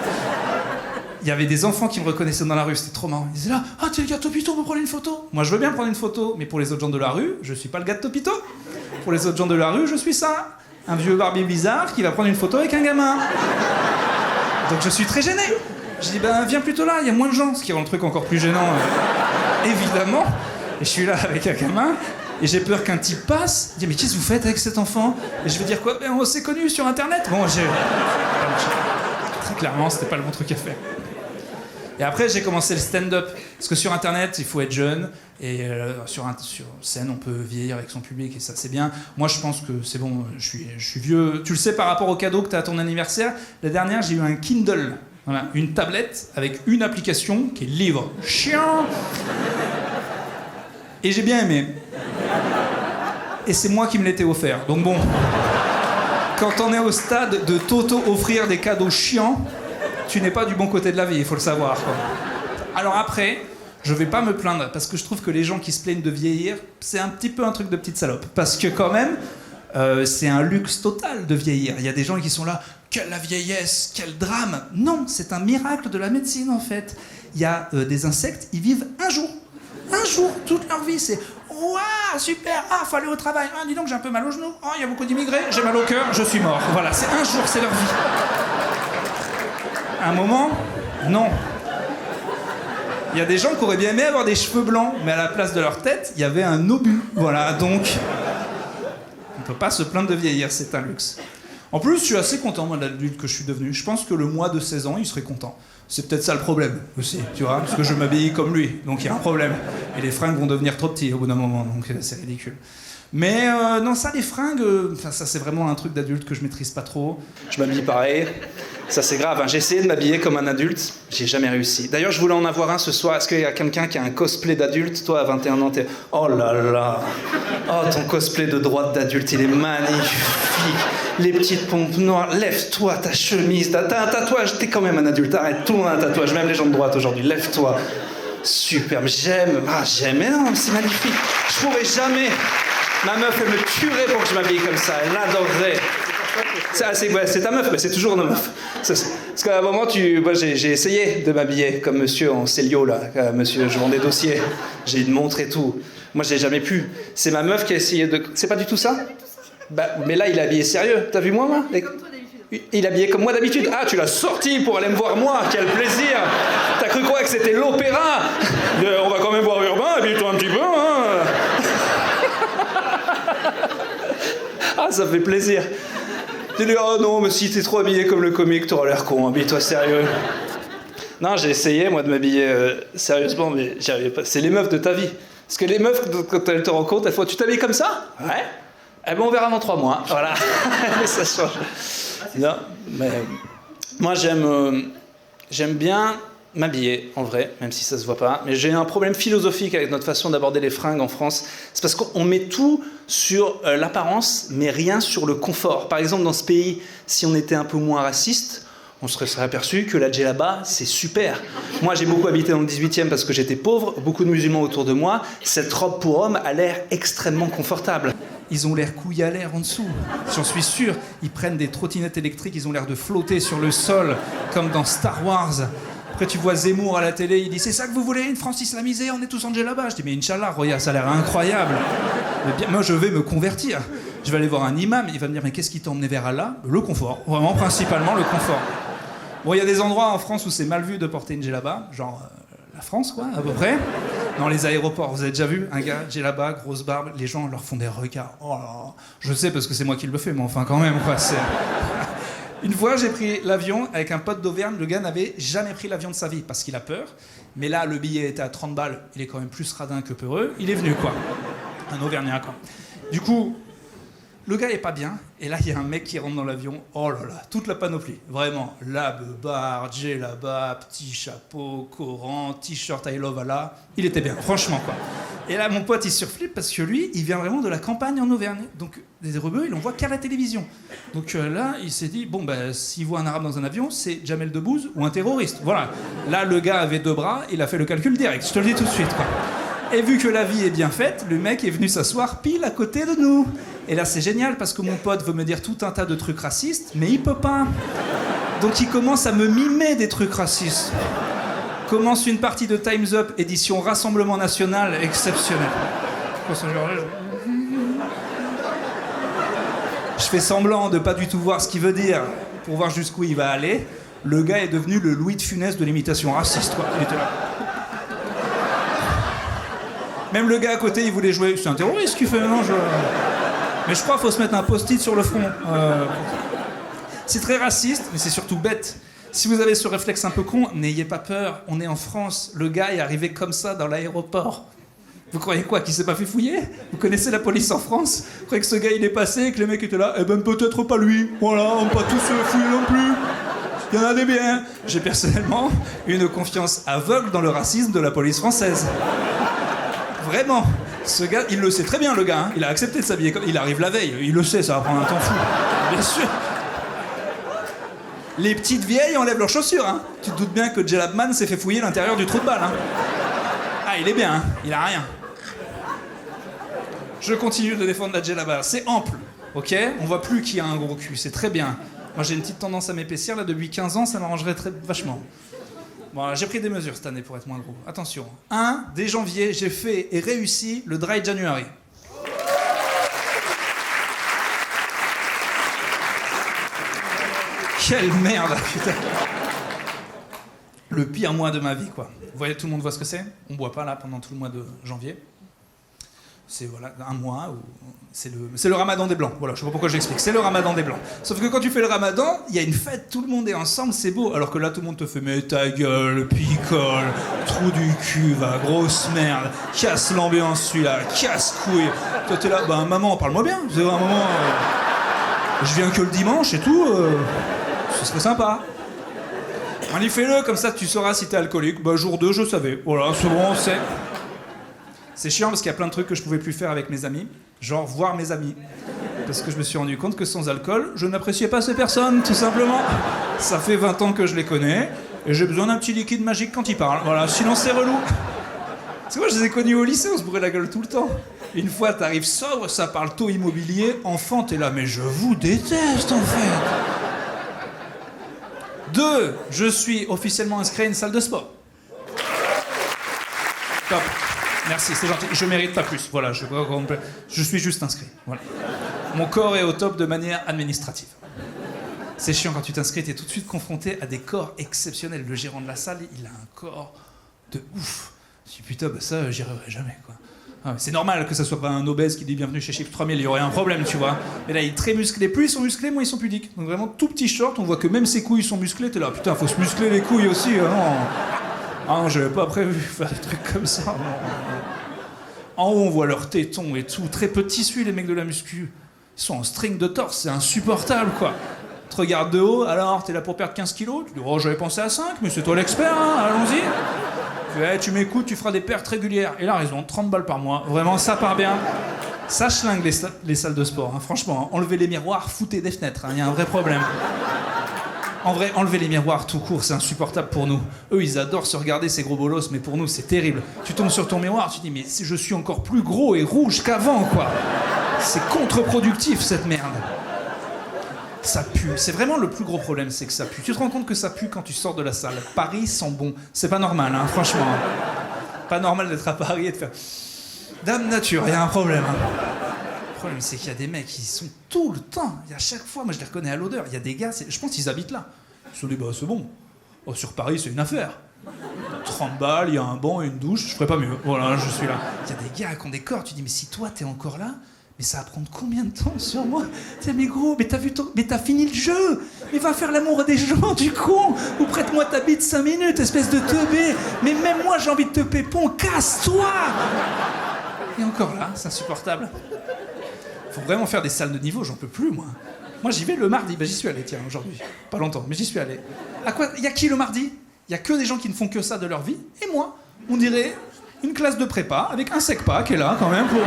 il y avait des enfants qui me reconnaissaient dans la rue, c'était trop marrant. Ils disaient là, ah t'es le gars de Topito, on peut prendre une photo? Moi je veux bien prendre une photo, mais pour les autres gens de la rue, je suis pas le gars de Topito. Pour les autres gens de la rue, je suis ça. Un vieux Barbie bizarre qui va prendre une photo avec un gamin. Donc je suis très gêné. Je dis, viens plutôt là, il y a moins de gens, ce qui rend le truc encore plus gênant, évidemment. Et je suis là avec un gamin, et j'ai peur qu'un type passe, il dit, mais qu'est-ce que vous faites avec cet enfant? Et je vais dire quoi? On s'est connus sur internet. Bon, très clairement, c'était pas le bon truc à faire. Et après, j'ai commencé le stand-up. Parce que sur Internet, il faut être jeune. Et sur scène, on peut vieillir avec son public. Et ça, c'est bien. Moi, je pense que c'est bon. Je suis vieux. Tu le sais par rapport au cadeau que tu as à ton anniversaire. La dernière, j'ai eu un Kindle. Voilà, une tablette avec une application qui est livre. Chiant. Et j'ai bien aimé. Et c'est moi qui me l'étais offert. Donc bon... Quand on est au stade de t'auto-offrir des cadeaux chiants, tu n'es pas du bon côté de la vie, il faut le savoir, quoi. Alors après, je vais pas me plaindre, parce que je trouve que les gens qui se plaignent de vieillir, c'est un petit peu un truc de petite salope. Parce que quand même, c'est un luxe total de vieillir. Il y a des gens qui sont là, quelle la vieillesse, quel drame. Non, c'est un miracle de la médecine en fait. Il y a des insectes, ils vivent un jour, toute leur vie, c'est... Waouh, super, faut aller au travail. Ah, dis donc, j'ai un peu mal au genou. Oh, il y a beaucoup d'immigrés, j'ai mal au cœur, je suis mort. Voilà, c'est un jour, c'est leur vie. Un moment, non. Il y a des gens qui auraient bien aimé avoir des cheveux blancs, mais à la place de leur tête, il y avait un obus. Voilà, donc, on peut pas se plaindre de vieillir, c'est un luxe. En plus, je suis assez content, moi, de l'adulte que je suis devenu. Je pense que le moi de 16 ans, il serait content. C'est peut-être ça le problème aussi, tu vois, parce que je m'habille comme lui, donc il y a un problème. Et les fringues vont devenir trop petits au bout d'un moment, donc c'est ridicule. Mais non, ça, les fringues, ça c'est vraiment un truc d'adulte que je maîtrise pas trop. Je m'habille pareil, ça c'est grave, hein. J'ai essayé de m'habiller comme un adulte, j'ai jamais réussi. D'ailleurs, je voulais en avoir un ce soir. Est-ce qu'il y a quelqu'un qui a un cosplay d'adulte? Toi, à 21 ans, t'es... Oh là là. Oh, ton cosplay de droite d'adulte, il est magnifique. Les petites pompes noires, lève-toi, ta chemise, t'as un tatouage, t'es quand même un adulte, arrête, tout le monde a un tatouage, même les gens de droite aujourd'hui, lève-toi. Super, j'aime, mais non, c'est magnifique. Je pourrais jamais... Ma meuf, elle me tuerait pour que je m'habille comme ça, elle adorerait. C'est ta meuf, mais c'est toujours nos meufs. Parce qu'à un moment, moi, j'ai essayé de m'habiller comme monsieur en Célio, là, monsieur, je vends des dossiers, j'ai une montre et tout. Moi, j'ai jamais pu. C'est ma meuf qui a essayé de... C'est pas du tout ça? Bah, mais là, il est habillé sérieux. T'as vu moi? Comme toi d'habitude. Il est habillé comme moi d'habitude. Ah, tu l'as sorti pour aller me voir moi. Quel plaisir. T'as cru quoi que c'était l'opéra? On va quand même voir Urbain, habille-toi un petit peu, hein. Ah, ça fait plaisir. Tu dis, oh non, mais si t'es trop habillé comme le comique, t'auras l'air con, habille-toi sérieux. Non, j'ai essayé, moi, de m'habiller sérieusement, mais j'y arrivais pas. C'est les meufs de ta vie. Parce que les meufs, quand elles te rencontrent, elles font, tu t'habilles comme ça? Ouais. Eh ben, on verra dans 3 mois. Voilà. Ça change. Non, mais moi, j'aime bien m'habiller, en vrai, même si ça se voit pas. Mais j'ai un problème philosophique avec notre façon d'aborder les fringues en France. C'est parce qu'on met tout sur l'apparence, mais rien sur le confort. Par exemple, dans ce pays, si on était un peu moins raciste, on se serait aperçu que la djellaba, c'est super. Moi, j'ai beaucoup habité dans le 18e parce que j'étais pauvre, beaucoup de musulmans autour de moi. Cette robe pour homme a l'air extrêmement confortable. Ils ont l'air couillés à l'air en dessous, j'en suis sûr. Ils prennent des trottinettes électriques, ils ont l'air de flotter sur le sol, comme dans Star Wars. Après, tu vois Zemmour à la télé, il dit « C'est ça que vous voulez, une France islamisée, on est tous en djellaba ?» Je dis « Mais Inch'Allah, regarde, ça a l'air incroyable. » Moi, je vais me convertir. Je vais aller voir un imam, il va me dire « Mais qu'est-ce qui t'a emmené vers Allah ?» Le confort, vraiment, principalement le confort. Bon, il y a des endroits en France où c'est mal vu de porter une djellaba, genre la France, quoi, à peu près. Dans les aéroports, vous avez déjà vu un gars, djellaba, grosse barbe, les gens leur font des regards. Oh là là. Je sais parce que c'est moi qui le fais, mais enfin, quand même, quoi, c'est... Une fois, j'ai pris l'avion avec un pote d'Auvergne. Le gars n'avait jamais pris l'avion de sa vie parce qu'il a peur. Mais là, le billet était à 30 balles. Il est quand même plus radin que peureux. Il est venu, quoi. Un Auvergnat, quoi. Du coup, le gars est pas bien. Et là, il y a un mec qui rentre dans l'avion. Oh là là, toute la panoplie. Vraiment. Lab, bar, djellaba, petit chapeau, Coran, t-shirt I love Allah. Il était bien, franchement, quoi. Et là, mon pote, il surflippe parce que lui, il vient vraiment de la campagne en Auvergne. Donc, des rebeux, il en voit qu'à la télévision. Donc là, il s'est dit, bon, ben, s'il voit un arabe dans un avion, c'est Jamel Debbouze ou un terroriste. Voilà. Là, le gars avait 2 bras, il a fait le calcul direct. Je te le dis tout de suite, quoi. Et vu que la vie est bien faite, le mec est venu s'asseoir pile à côté de nous. Et là, c'est génial parce que mon pote veut me dire tout un tas de trucs racistes, mais il peut pas. Donc, il commence à me mimer des trucs racistes. Commence une partie de Time's Up, édition Rassemblement National, exceptionnelle. Je fais semblant de pas du tout voir ce qu'il veut dire pour voir jusqu'où il va aller. Le gars est devenu le Louis de Funès de l'imitation raciste, quoi. Il était là. Même le gars à côté, il voulait jouer. C'est un terroriste qui fait, non, mais je crois qu'il faut se mettre un post-it sur le front. C'est très raciste, mais c'est surtout bête. Si vous avez ce réflexe un peu con, n'ayez pas peur, on est en France. Le gars est arrivé comme ça dans l'aéroport. Vous croyez quoi, qu'il s'est pas fait fouiller? Vous connaissez la police en France? Vous croyez que ce gars il est passé et que les mecs étaient là? Eh ben peut-être pas lui. Voilà, on va pas tous fouiller non plus. Il y en a des biens. J'ai personnellement une confiance aveugle dans le racisme de la police française. Vraiment. Ce gars, il le sait très bien, le gars. Hein. Il a accepté de s'habiller comme... Il arrive la veille. Il le sait, ça va prendre un temps fou. Bien sûr. Les petites vieilles enlèvent leurs chaussures. Hein. Tu te doutes bien que Jellabman s'est fait fouiller l'intérieur du trou de balle. Hein. Ah, il est bien. Hein. Il a rien. Je continue de défendre la djellaba. C'est ample. Ok? On voit plus qui a un gros cul. C'est très bien. Moi, j'ai une petite tendance à m'épaissir. Là, depuis 15 ans, ça m'arrangerait vachement. Bon, j'ai pris des mesures cette année pour être moins gros. Attention. Dès janvier, j'ai fait et réussi le Dry January. Quelle merde, putain. Le pire mois de ma vie, quoi. Vous voyez, tout le monde voit ce que c'est? On boit pas là pendant tout le mois de janvier. C'est voilà, un mois où c'est le ramadan des Blancs. Voilà, je sais pas pourquoi j'explique. C'est le ramadan des Blancs. Sauf que quand tu fais le ramadan, il y a une fête, tout le monde est ensemble, c'est beau. Alors que là, tout le monde te fait mais ta gueule, picole, trou du cul, va, grosse merde, casse l'ambiance celui-là, casse couille. Toi t'es là, bah maman, parle-moi bien. C'est un moment, je viens que le dimanche et tout. Ce serait sympa. Allez, fais-le, comme ça tu sauras si t'es alcoolique. Bah jour 2, je savais. Voilà, c'est bon, c'est... C'est chiant parce qu'il y a plein de trucs que je pouvais plus faire avec mes amis, genre voir mes amis. Parce que je me suis rendu compte que sans alcool, je n'appréciais pas ces personnes, tout simplement. Ça fait 20 ans que je les connais, et j'ai besoin d'un petit liquide magique quand ils parlent. Voilà, sinon c'est relou. Parce que moi je les ai connus au lycée, on se bourrait la gueule tout le temps. Une fois t'arrives sobre, ça parle taux immobilier, enfant t'es là, mais je vous déteste en fait. 2, je suis officiellement inscrit à une salle de sport. Top. Merci, c'est gentil. Je mérite pas plus. Voilà, je suis juste inscrit. Voilà. Mon corps est au top de manière administrative. C'est chiant quand tu t'inscris, t'es tout de suite confronté à des corps exceptionnels. Le gérant de la salle, il a un corps de ouf. Je dis putain, bah ça, j'y arriverai jamais, quoi. Ah, c'est normal que ça soit pas un obèse qui dit bienvenue chez Chips 3000, il y aurait un problème, tu vois. Mais là, il est très musclé. Plus ils sont musclés, moins ils sont pudiques. Donc vraiment, tout petit short, on voit que même ses couilles sont musclées. T'es là, putain, faut se muscler les couilles aussi. Non. Ah non, j'avais pas prévu faire des trucs comme ça. En haut, on voit leurs tétons et tout. Très peu de tissu, les mecs de la muscu. Ils sont en string de torse, c'est insupportable, quoi. Tu te regardes de haut, alors t'es là pour perdre 15 kilos. Tu dis, oh, j'avais pensé à 5, mais c'est toi l'expert, hein, allons-y. Ouais, tu m'écoutes, tu feras des pertes régulières. Et il a raison, 30 balles par mois. Vraiment, ça part bien. Ça schlingue les salles de sport, hein, franchement. Hein. Enlevez les miroirs, foutez des fenêtres, il y a un vrai problème. En vrai, enlever les miroirs tout court, c'est insupportable pour nous. Eux, ils adorent se regarder, ces gros bolos, mais pour nous, c'est terrible. Tu tombes sur ton miroir, tu te dis, mais je suis encore plus gros et rouge qu'avant, quoi. C'est contre-productif, cette merde. Ça pue. C'est vraiment le plus gros problème, c'est que ça pue. Tu te rends compte que ça pue quand tu sors de la salle. Paris sent bon. C'est pas normal, hein, franchement. Pas normal d'être à Paris et de faire... Dame nature, il y a un problème. Hein. Le problème, c'est qu'il y a des mecs qui sont tout le temps. Et à chaque fois, moi je les reconnais à l'odeur. Il y a des gars, je pense qu'ils habitent là. Ils se sont dit, bah c'est bon. Oh, sur Paris, c'est une affaire. 30 balles, il y a un banc et une douche, je ferais pas mieux. Voilà, je suis là. Il y a des gars qui ont des corps, tu dis, mais si toi t'es encore là, mais ça va prendre combien de temps sur moi? Tiens, mais gros, mais t'as fini le jeu. Mais va faire l'amour des gens, du con. Ou prête-moi ta bite 5 minutes, espèce de teubé. Mais même moi, j'ai envie de te pépon, casse-toi. Et encore là, c'est insupportable. Faut vraiment faire des salles de niveau, j'en peux plus, moi. Moi, j'y vais le mardi. Bah, j'y suis allé, tiens, aujourd'hui. Pas longtemps, mais j'y suis allé. À quoi? Y a qui le mardi? Y a que des gens qui ne font que ça de leur vie. Et moi, on dirait une classe de prépa, avec un sec-pas qui est là, quand même, pour...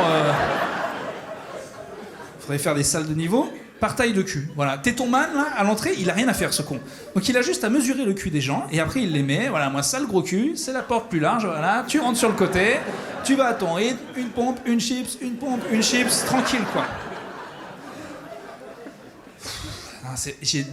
Faudrait faire des salles de niveau par taille de cul. Voilà. Téton man, là, à l'entrée, il a rien à faire, ce con. Donc il a juste à mesurer le cul des gens, et après il les met. Voilà, moi, ça, le gros cul, c'est la porte plus large, voilà. Tu rentres sur le côté, tu vas à ton rythme, une pompe, une chips, une pompe, une chips, tranquille, quoi. J'ai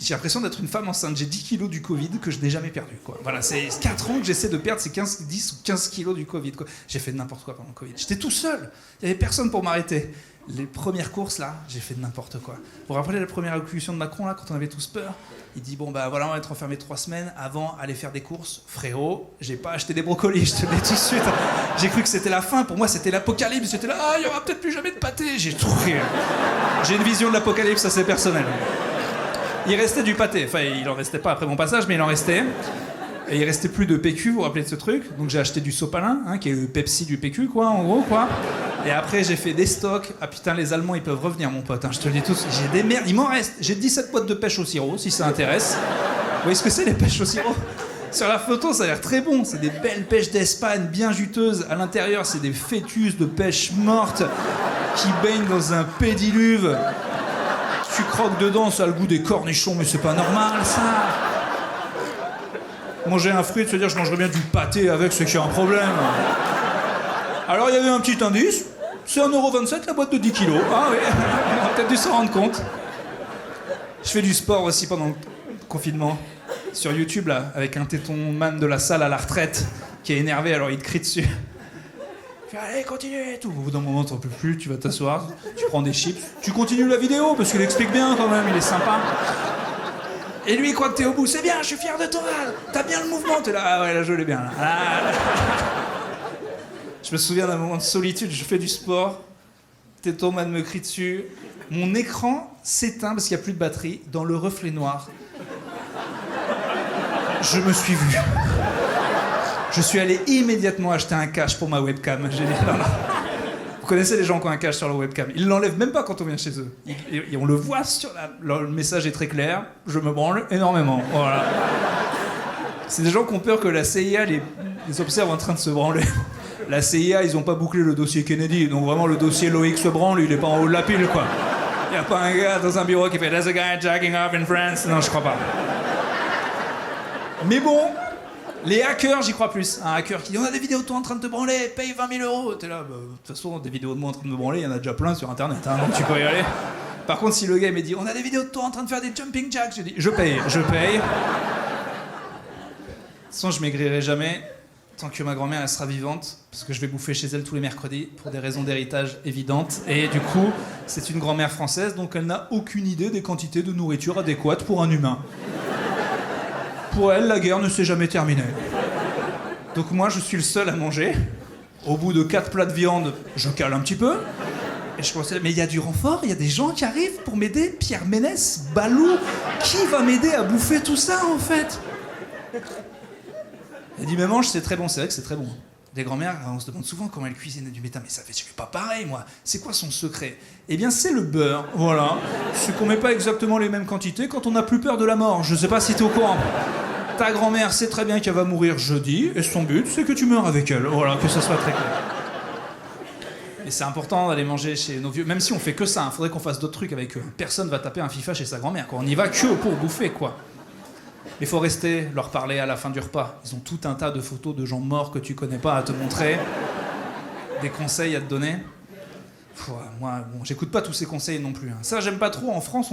l'impression d'être une femme enceinte. J'ai 10 kilos du Covid que je n'ai jamais perdu, quoi. Voilà, c'est 4 ans que j'essaie de perdre ces 10 ou 15 kilos du Covid, quoi. J'ai fait n'importe quoi pendant le Covid. J'étais tout seul. Il n'y avait personne pour m'arrêter. Les premières courses, là, j'ai fait n'importe quoi. Vous vous rappelez la première allocution de Macron, là, quand on avait tous peur? Il dit, bon, bah voilà, on va être enfermés 3 semaines avant aller faire des courses. Frérot, j'ai pas acheté des brocolis, je te le dis tout de suite. J'ai cru que c'était la fin, pour moi, c'était l'apocalypse. J'étais là, ah, il y aura peut-être plus jamais de pâté. J'ai tout ri. J'ai une vision de l'apocalypse, ça c'est personnel. Il restait du pâté. Enfin, il en restait pas après mon passage, mais il en restait. Et il restait plus de PQ, vous vous rappelez de ce truc? Donc j'ai acheté du sopalin, hein, qui est le Pepsi du PQ, quoi, en gros, quoi. Et après, j'ai fait des stocks. Ah putain, les Allemands, ils peuvent revenir, mon pote, hein, je te le dis tous. J'ai des merdes, il m'en reste. J'ai 17 boîtes de pêche au sirop, si ça intéresse. Vous voyez ce que c'est, les pêches au sirop? Sur la photo, ça a l'air très bon. C'est des belles pêches d'Espagne, bien juteuses. À l'intérieur, c'est des fœtus de pêche morte qui baignent dans un pédiluve. Tu croques dedans, ça a le goût des cornichons, mais c'est pas normal, ça. Manger un fruit, de se dire je mangerais bien du pâté avec, c'est qu'il y a un problème. Alors il y avait un petit indice, c'est 1,27€ la boîte de 10 kilos. Ah oui, on a peut-être dû s'en rendre compte. Je fais du sport aussi pendant le confinement. Sur YouTube, là, avec un téton man de la salle à la retraite qui est énervé, alors il te crie dessus. Allez, continue et tout. Au bout d'un moment, t'en peux plus, tu vas t'asseoir, tu prends des chips, tu continues la vidéo parce qu'il explique bien quand même, il est sympa. Et lui, il croit que t'es au bout. C'est bien, je suis fier de toi. T'as bien le mouvement. T'es là, ah ouais, là, je l'ai bien. Là. Ah, là. Je me souviens d'un moment de solitude, je fais du sport, Tétomane me crie dessus, mon écran s'éteint parce qu'il n'y a plus de batterie dans le reflet noir. Je me suis vu. Je suis allé immédiatement acheter un cache pour ma webcam. J'ai dit, non. Vous connaissez les gens qui ont un cache sur leur webcam. Ils l'enlèvent même pas quand on vient chez eux. Et on le voit sur le message est très clair. Je me branle énormément. Voilà. C'est des gens qui ont peur que la CIA les observe en train de se branler. La CIA, ils ont pas bouclé le dossier Kennedy. Donc vraiment, le dossier Loïc se branle, il est pas en haut de la pile, quoi. Il y a pas un gars dans un bureau qui fait « There's a guy jacking off in France ». Non, je crois pas. Mais bon, les hackers, j'y crois plus. Un hacker qui dit « On a des vidéos de toi en train de te branler, paye 20 000 €. » T'es là, bah, de toute façon, des vidéos de moi en train de me branler, il y en a déjà plein sur Internet, hein, donc tu peux y aller. Par contre, si le gars me dit « On a des vidéos de toi en train de faire des jumping jacks », je dis « Je paye. » De toute façon, je maigrirai jamais tant que ma grand-mère elle sera vivante, parce que je vais bouffer chez elle tous les mercredis pour des raisons d'héritage évidentes. Et du coup, c'est une grand-mère française, donc elle n'a aucune idée des quantités de nourriture adéquates pour un humain. Pour elle, la guerre ne s'est jamais terminée. Donc moi, je suis le seul à manger. Au bout de 4 plats de viande, je cale un petit peu. Et je pensais, mais il y a du renfort, il y a des gens qui arrivent pour m'aider. Pierre Ménès, Balou, qui va m'aider à bouffer tout ça, en fait? Elle dit, mais mange, c'est très bon. C'est vrai que c'est très bon. Des grand-mères, on se demande souvent comment elles cuisinent. Du métal, mais ça fait pas pareil, moi. C'est quoi son secret? Eh bien, c'est le beurre, voilà. C'est qu'on met pas exactement les mêmes quantités quand on n'a plus peur de la mort. Je sais pas si t'es au courant. Ta grand-mère sait très bien qu'elle va mourir jeudi, et son but, c'est que tu meurs avec elle. Voilà, que ça soit très clair. Et c'est important d'aller manger chez nos vieux, même si on fait que ça. Faudrait qu'on fasse d'autres trucs avec eux. Personne va taper un FIFA chez sa grand-mère, quoi. On y va que pour bouffer, quoi. Il faut rester, leur parler à la fin du repas. Ils ont tout un tas de photos de gens morts que tu connais pas à te montrer. Des conseils à te donner. Moi, bon, j'écoute pas tous ces conseils non plus. Hein. Ça, j'aime pas trop. En France,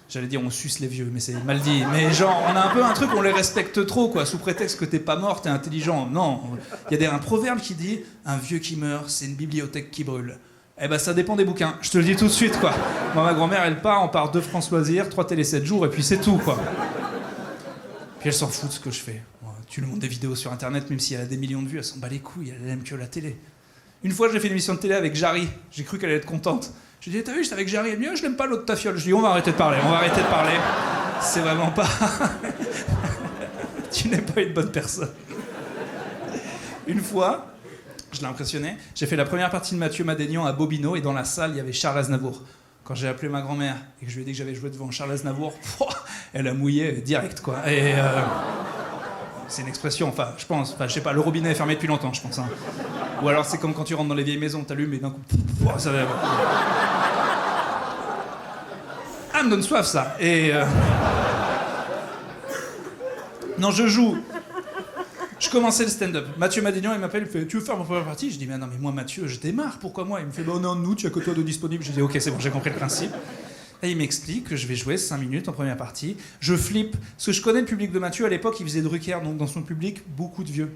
j'allais dire on suce les vieux, mais c'est mal dit. Mais genre, on a un peu un truc, on les respecte trop, quoi. Sous prétexte que t'es pas mort, t'es intelligent. Non. Il y a un proverbe qui dit « Un vieux qui meurt, c'est une bibliothèque qui brûle ». Eh ben, ça dépend des bouquins. Je te le dis tout de suite, quoi. Moi, ma grand-mère, elle part, on part 2 francs loisirs, 3 télé 7 jours, et puis c'est tout, quoi. Puis elle s'en fout de ce que je fais. Tu lui montres des vidéos sur Internet, même si elle a des millions de vues, elle s'en bat les couilles, elle aime que la télé. Une fois, j'ai fait une émission de télé avec Jarry. J'ai cru qu'elle allait être contente. Je lui ai dit, t'as vu, j'étais avec Jarry. Elle me dit, oh, je l'aime pas l'autre tafiole. Je lui ai dit, on va arrêter de parler. C'est vraiment pas... Tu n'es pas une bonne personne. Une fois, je l'ai impressionné, j'ai fait la première partie de Mathieu Madénian à Bobino, et dans la salle, il y avait Charles Aznavour. Quand j'ai appelé ma grand-mère et que je lui ai dit que j'avais joué devant Charles Aznavour, elle a mouillé direct, quoi. Et c'est une expression, enfin, je pense, je sais pas, le robinet est fermé depuis longtemps, je pense. Hein. Ou alors c'est comme quand tu rentres dans les vieilles maisons, t'allumes et d'un coup, ça va. Ah, me donne soif, ça. Et non, je joue. Je commençais le stand-up. Mathieu Madénian, il m'appelle, il me fait « Tu veux faire ma première partie ?» Je dis « Mais non, mais moi, Mathieu, je démarre, pourquoi moi ?» Il me fait « Bah non, nous, tu as que toi de disponible. » Je dis « Ok, c'est bon, j'ai compris le principe. » Et il m'explique que je vais jouer 5 minutes en première partie. Je flippe, parce que je connais le public de Mathieu. À l'époque, il faisait Drucker, donc dans son public, beaucoup de vieux.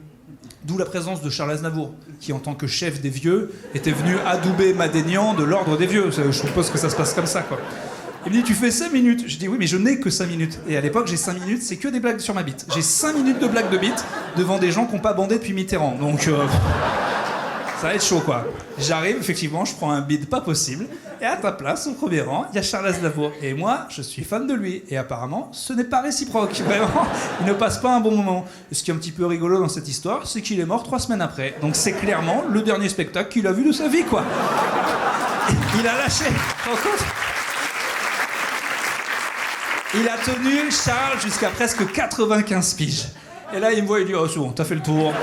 D'où la présence de Charles Aznavour, qui, en tant que chef des vieux, était venu adouber Madénian de l'ordre des vieux. Je suppose que ça se passe comme ça, quoi. Il me dit, tu fais 5 minutes. Je dis, oui, mais je n'ai que 5 minutes. Et à l'époque, j'ai 5 minutes, c'est que des blagues sur ma bite. J'ai 5 minutes de blagues de bite devant des gens qui n'ont pas bandé depuis Mitterrand. Donc, ça va être chaud, quoi. J'arrive, effectivement, je prends un bide pas possible. Et à ta place, au premier rang, il y a Charles Aznavour. Et moi, je suis fan de lui. Et apparemment, ce n'est pas réciproque. Vraiment, il ne passe pas un bon moment. Et ce qui est un petit peu rigolo dans cette histoire, c'est qu'il est mort 3 semaines après. Donc, c'est clairement le dernier spectacle qu'il a vu de sa vie, quoi. Il a lâché. Tu te rends compte ? Il a tenu Charles jusqu'à presque 95 piges. Et là, il me voit et il dit « Oh, c'est bon, t'as fait le tour.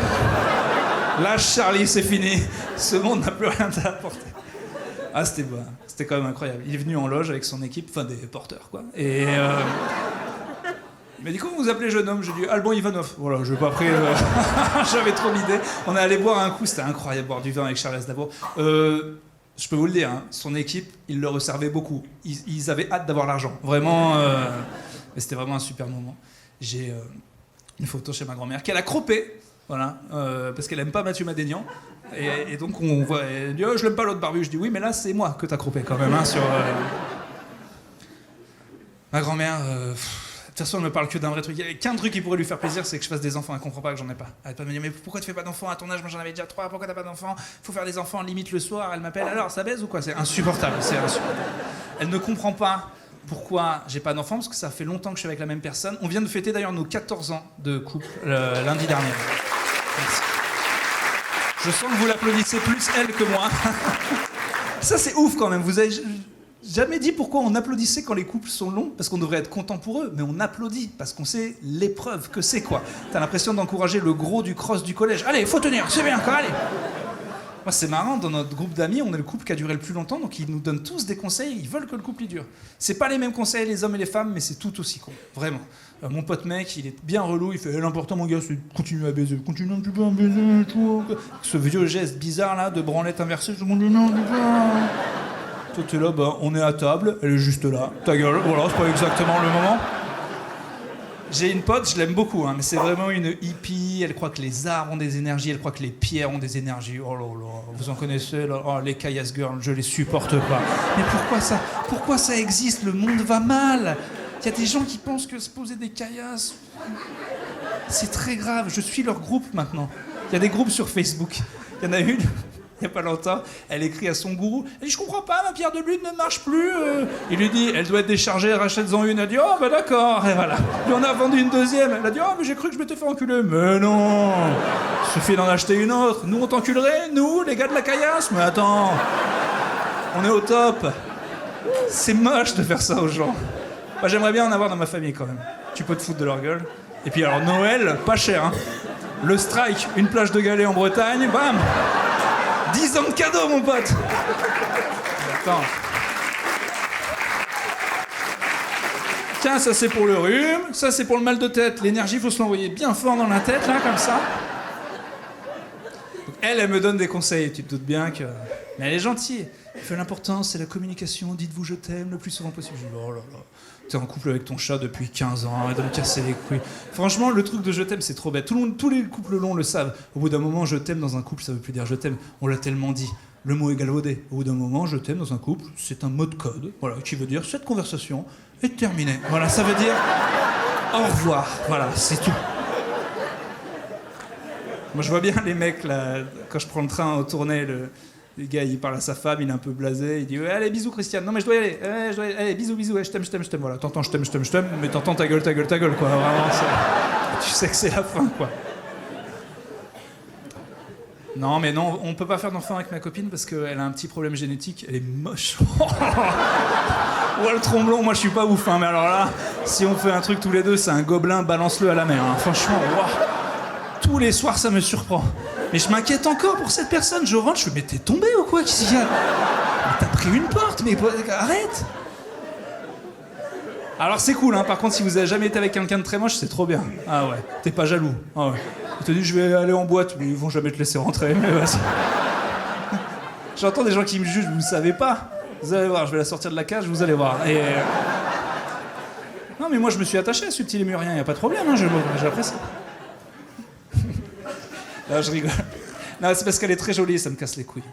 Lâche Charlie, c'est fini. Ce monde n'a plus rien à apporter. » Ah, c'était beau. C'était quand même incroyable. Il est venu en loge avec son équipe, enfin des porteurs, quoi. Et il m'a dit « Comment vous appelez jeune homme ?» J'ai dit « Alban Ivanov. » Voilà, je n'ai pas pris... J'avais trop l'idée. On est allé boire un coup. C'était incroyable, boire du vin avec Charles Aznavour. Je peux vous le dire, hein, son équipe, il le resservait beaucoup. Ils avaient hâte d'avoir l'argent. Vraiment, mais c'était vraiment un super moment. J'ai une photo chez ma grand-mère qu'elle a croppée, voilà, parce qu'elle aime pas Mathieu Madénian. Et donc on voit, elle dit oh, je l'aime pas l'autre barbu. Je dis oui, mais là c'est moi que t'as croppé quand même. Hein, sur ma grand-mère, toute façon, elle me parle que d'un vrai truc. Il n'y a qu'un truc qui pourrait lui faire plaisir, c'est que je fasse des enfants. Elle comprend pas que j'en ai pas. Elle va pas me dire, mais pourquoi tu fais pas d'enfants à ton âge? Moi, j'en avais déjà 3. Pourquoi t'as pas d'enfants? Faut faire des enfants limite le soir. Elle m'appelle, alors, ça baise ou quoi? C'est insupportable. C'est insupportable. Elle ne comprend pas pourquoi j'ai pas d'enfants, parce que ça fait longtemps que je suis avec la même personne. On vient de fêter d'ailleurs nos 14 ans de couple lundi dernier. Merci. Je sens que vous l'applaudissez plus elle que moi. Ça, c'est ouf quand même. Vous avez jamais dit pourquoi on applaudissait quand les couples sont longs, parce qu'on devrait être content pour eux, mais on applaudit parce qu'on sait l'épreuve que c'est, quoi. T'as l'impression d'encourager le gros du cross du collège. Allez, faut tenir, c'est bien, quoi, allez. Moi, c'est marrant, dans notre groupe d'amis, on est le couple qui a duré le plus longtemps, donc ils nous donnent tous des conseils, ils veulent que le couple y dure. C'est pas les mêmes conseils, les hommes et les femmes, mais c'est tout aussi con, vraiment. Mon pote mec, il est bien relou, il fait l'important, mon gars, c'est de continuer à baiser, continue un petit peu à baiser, tout. Ce vieux geste bizarre là, de branlette inversée, tout le monde dit non, toi, t'es là, bah, on est à table, elle est juste là, ta gueule, voilà, c'est pas exactement le moment. J'ai une pote, je l'aime beaucoup, hein, mais c'est vraiment une hippie, elle croit que les arbres ont des énergies, elle croit que les pierres ont des énergies. Oh là là, vous en connaissez, là, oh, les Kayas Girls, je les supporte pas. Mais pourquoi ça existe? Le monde va mal. Il y a des gens qui pensent que se poser des Kayas, c'est très grave. Je suis leur groupe maintenant. Il y a des groupes sur Facebook. Il y en a une... Il n'y a pas longtemps, elle écrit à son gourou. Elle dit, je comprends pas, ma pierre de lune ne marche plus. Il lui dit, elle doit être déchargée, rachète-en une. Elle dit, oh bah d'accord. Et voilà. Puis on a vendu une deuxième. Elle a dit, oh mais j'ai cru que je m'étais fait enculer. Mais non, il suffit d'en acheter une autre. Nous on t'enculerait, nous, les gars de la caillasse. Mais attends, on est au top. C'est moche de faire ça aux gens. Bah, j'aimerais bien en avoir dans ma famille quand même. Tu peux te foutre de leur gueule. Et puis alors Noël, pas cher. Hein. Le strike, une plage de galets en Bretagne, bam. 10 ans de cadeaux, mon pote. Attends. Tiens, ça c'est pour le rhume, ça c'est pour le mal de tête. L'énergie, faut se l'envoyer bien fort dans la tête, là, comme ça. Donc, elle me donne des conseils. Tu te doutes bien que... Mais elle est gentille. Elle fait l'important, c'est la communication. Dites-vous je t'aime le plus souvent possible. Je dis, oh là là. T'es en couple avec ton chat depuis 15 ans, arrête de me casser les couilles. Franchement, le truc de je t'aime, c'est trop bête. Tous les couples longs le savent. Au bout d'un moment, je t'aime dans un couple, ça veut plus dire je t'aime. On l'a tellement dit. Le mot est galvaudé. Au bout d'un moment, je t'aime dans un couple, c'est un mot de code, voilà, qui veut dire cette conversation est terminée. Voilà, ça veut dire au revoir. Voilà, c'est tout. Moi, je vois bien les mecs, là, quand je prends le train en tournée, le gars, il parle à sa femme, il est un peu blasé, il dit ouais, allez, bisous, Christiane. Non, mais je dois y aller. Allez, bisous, ouais, je t'aime. Voilà, t'entends, je t'aime, mais t'entends ta gueule, quoi. Vraiment, tu sais que c'est la fin, quoi. Non, mais non, on peut pas faire d'enfant avec ma copine parce qu'elle a un petit problème génétique. Elle est moche. Ouais, le tromblon, moi, je suis pas ouf, hein, mais alors là, si on fait un truc tous les deux, c'est un gobelin, balance-le à la mer. Hein. Franchement, wow. Tous les soirs, ça me surprend. Mais je m'inquiète encore pour cette personne. Je rentre, je fais, mais t'es tombé ou quoi? Qu'est-ce qu'il y a? Mais t'as pris une porte, mais arrête! Alors c'est cool, hein. Par contre, si vous avez jamais été avec quelqu'un de très moche, c'est trop bien. Ah ouais, t'es pas jaloux. Ah ouais. Il te dit, je vais aller en boîte, mais ils vont jamais te laisser rentrer. Mais vas-y. J'entends des gens qui me jugent, vous savez pas. Vous allez voir, je vais la sortir de la cage, vous allez voir. Et... Non, mais moi je me suis attaché à Subtil et Murien, y a pas de problème, hein, j'apprécie. Là, je rigole. Non, c'est parce qu'elle est très jolie, ça me casse les couilles. Tu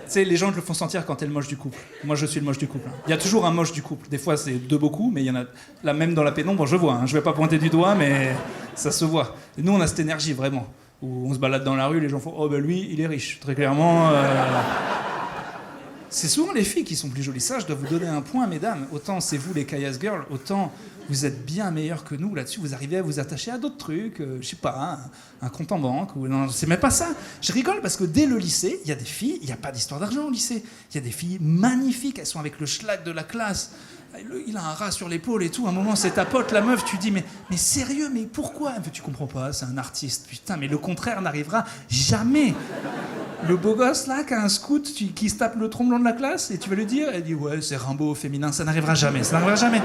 sais, les gens te le font sentir quand t'es le moche du couple. Moi, je suis le moche du couple. Il y a toujours un moche du couple. Des fois, c'est de beaucoup, mais il y en a... Là, même dans la pénombre, je vois. Hein. Je vais pas pointer du doigt, mais ça se voit. Et nous, on a cette énergie, vraiment. Où on se balade dans la rue, les gens font « Oh, ben lui, il est riche. » Très clairement... C'est souvent les filles qui sont plus jolies. Ça, je dois vous donner un point, mesdames. Autant c'est vous, les Kayas Girls, autant vous êtes bien meilleurs que nous là-dessus. Vous arrivez à vous attacher à d'autres trucs. Je sais pas, un compte en banque. Ou... Non, c'est même pas ça. Je rigole parce que dès le lycée, il y a des filles... Il n'y a pas d'histoire d'argent au lycée. Il y a des filles magnifiques. Elles sont avec le schlag de la classe. Il a un rat sur l'épaule et tout. À un moment, c'est ta pote, la meuf. Tu dis, mais sérieux, mais pourquoi? Tu comprends pas, c'est un artiste. Putain, mais le contraire n'arrivera jamais. Le beau gosse, là, qui a un scout, qui se tape le tromblon de la classe, et tu vas lui dire, elle dit, ouais, c'est Rimbaud féminin, ça n'arrivera jamais, ça n'arrivera jamais.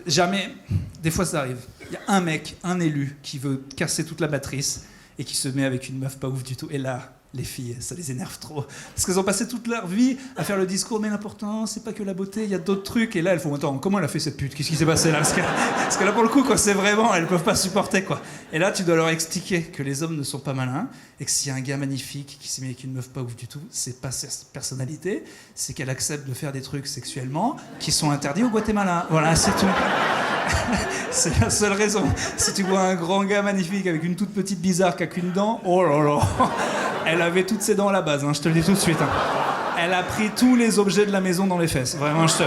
Jamais. Des fois, ça arrive. Il y a un mec, un élu, qui veut casser toute la matrice, et qui se met avec une meuf pas ouf du tout. Et là, Les filles, ça les énerve trop. Parce qu'elles ont passé toute leur vie à faire le discours, mais l'important, c'est pas que la beauté, il y a d'autres trucs. Et là, elles font, attends, comment elle a fait cette pute? Qu'est-ce qui s'est passé là? Parce que là, pour le coup, quand c'est vraiment, elles peuvent pas supporter, quoi. Et là, tu dois leur expliquer que les hommes ne sont pas malins, et que s'il y a un gars magnifique qui s'est mis avec une meuf pas ouf du tout, c'est pas sa personnalité, c'est qu'elle accepte de faire des trucs sexuellement qui sont interdits au Guatemala. Voilà, c'est tout. C'est la seule raison. Si tu vois un grand gars magnifique avec une toute petite bizarre qui a qu'une dent, oh là là. Elle avait toutes ses dents à la base, hein, je te le dis tout de suite. Hein. Elle a pris tous les objets de la maison dans les fesses, vraiment, je te...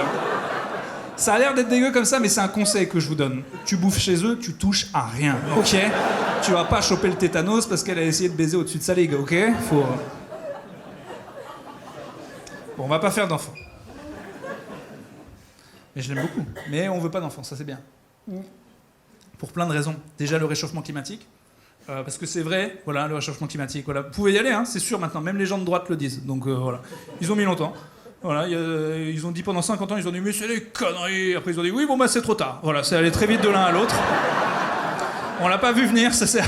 Ça a l'air d'être dégueu comme ça, mais c'est un conseil que je vous donne. Tu bouffes chez eux, tu touches à rien, ok? Tu vas pas choper le tétanos parce qu'elle a essayé de baiser au-dessus de sa ligue, ok? Faut... Bon, on va pas faire d'enfants. Mais je l'aime beaucoup. Mais on veut pas d'enfants, ça c'est bien. Pour plein de raisons. Déjà, le réchauffement climatique. Parce que c'est vrai, voilà, le réchauffement climatique, voilà. Vous pouvez y aller, hein, c'est sûr maintenant, même les gens de droite le disent, donc voilà. Ils ont mis longtemps, voilà, ils ont dit pendant 50 ans, ils ont dit mais c'est des conneries, après ils ont dit oui bon bah c'est trop tard, voilà, c'est allé très vite de l'un à l'autre. On l'a pas vu venir, ça c'est...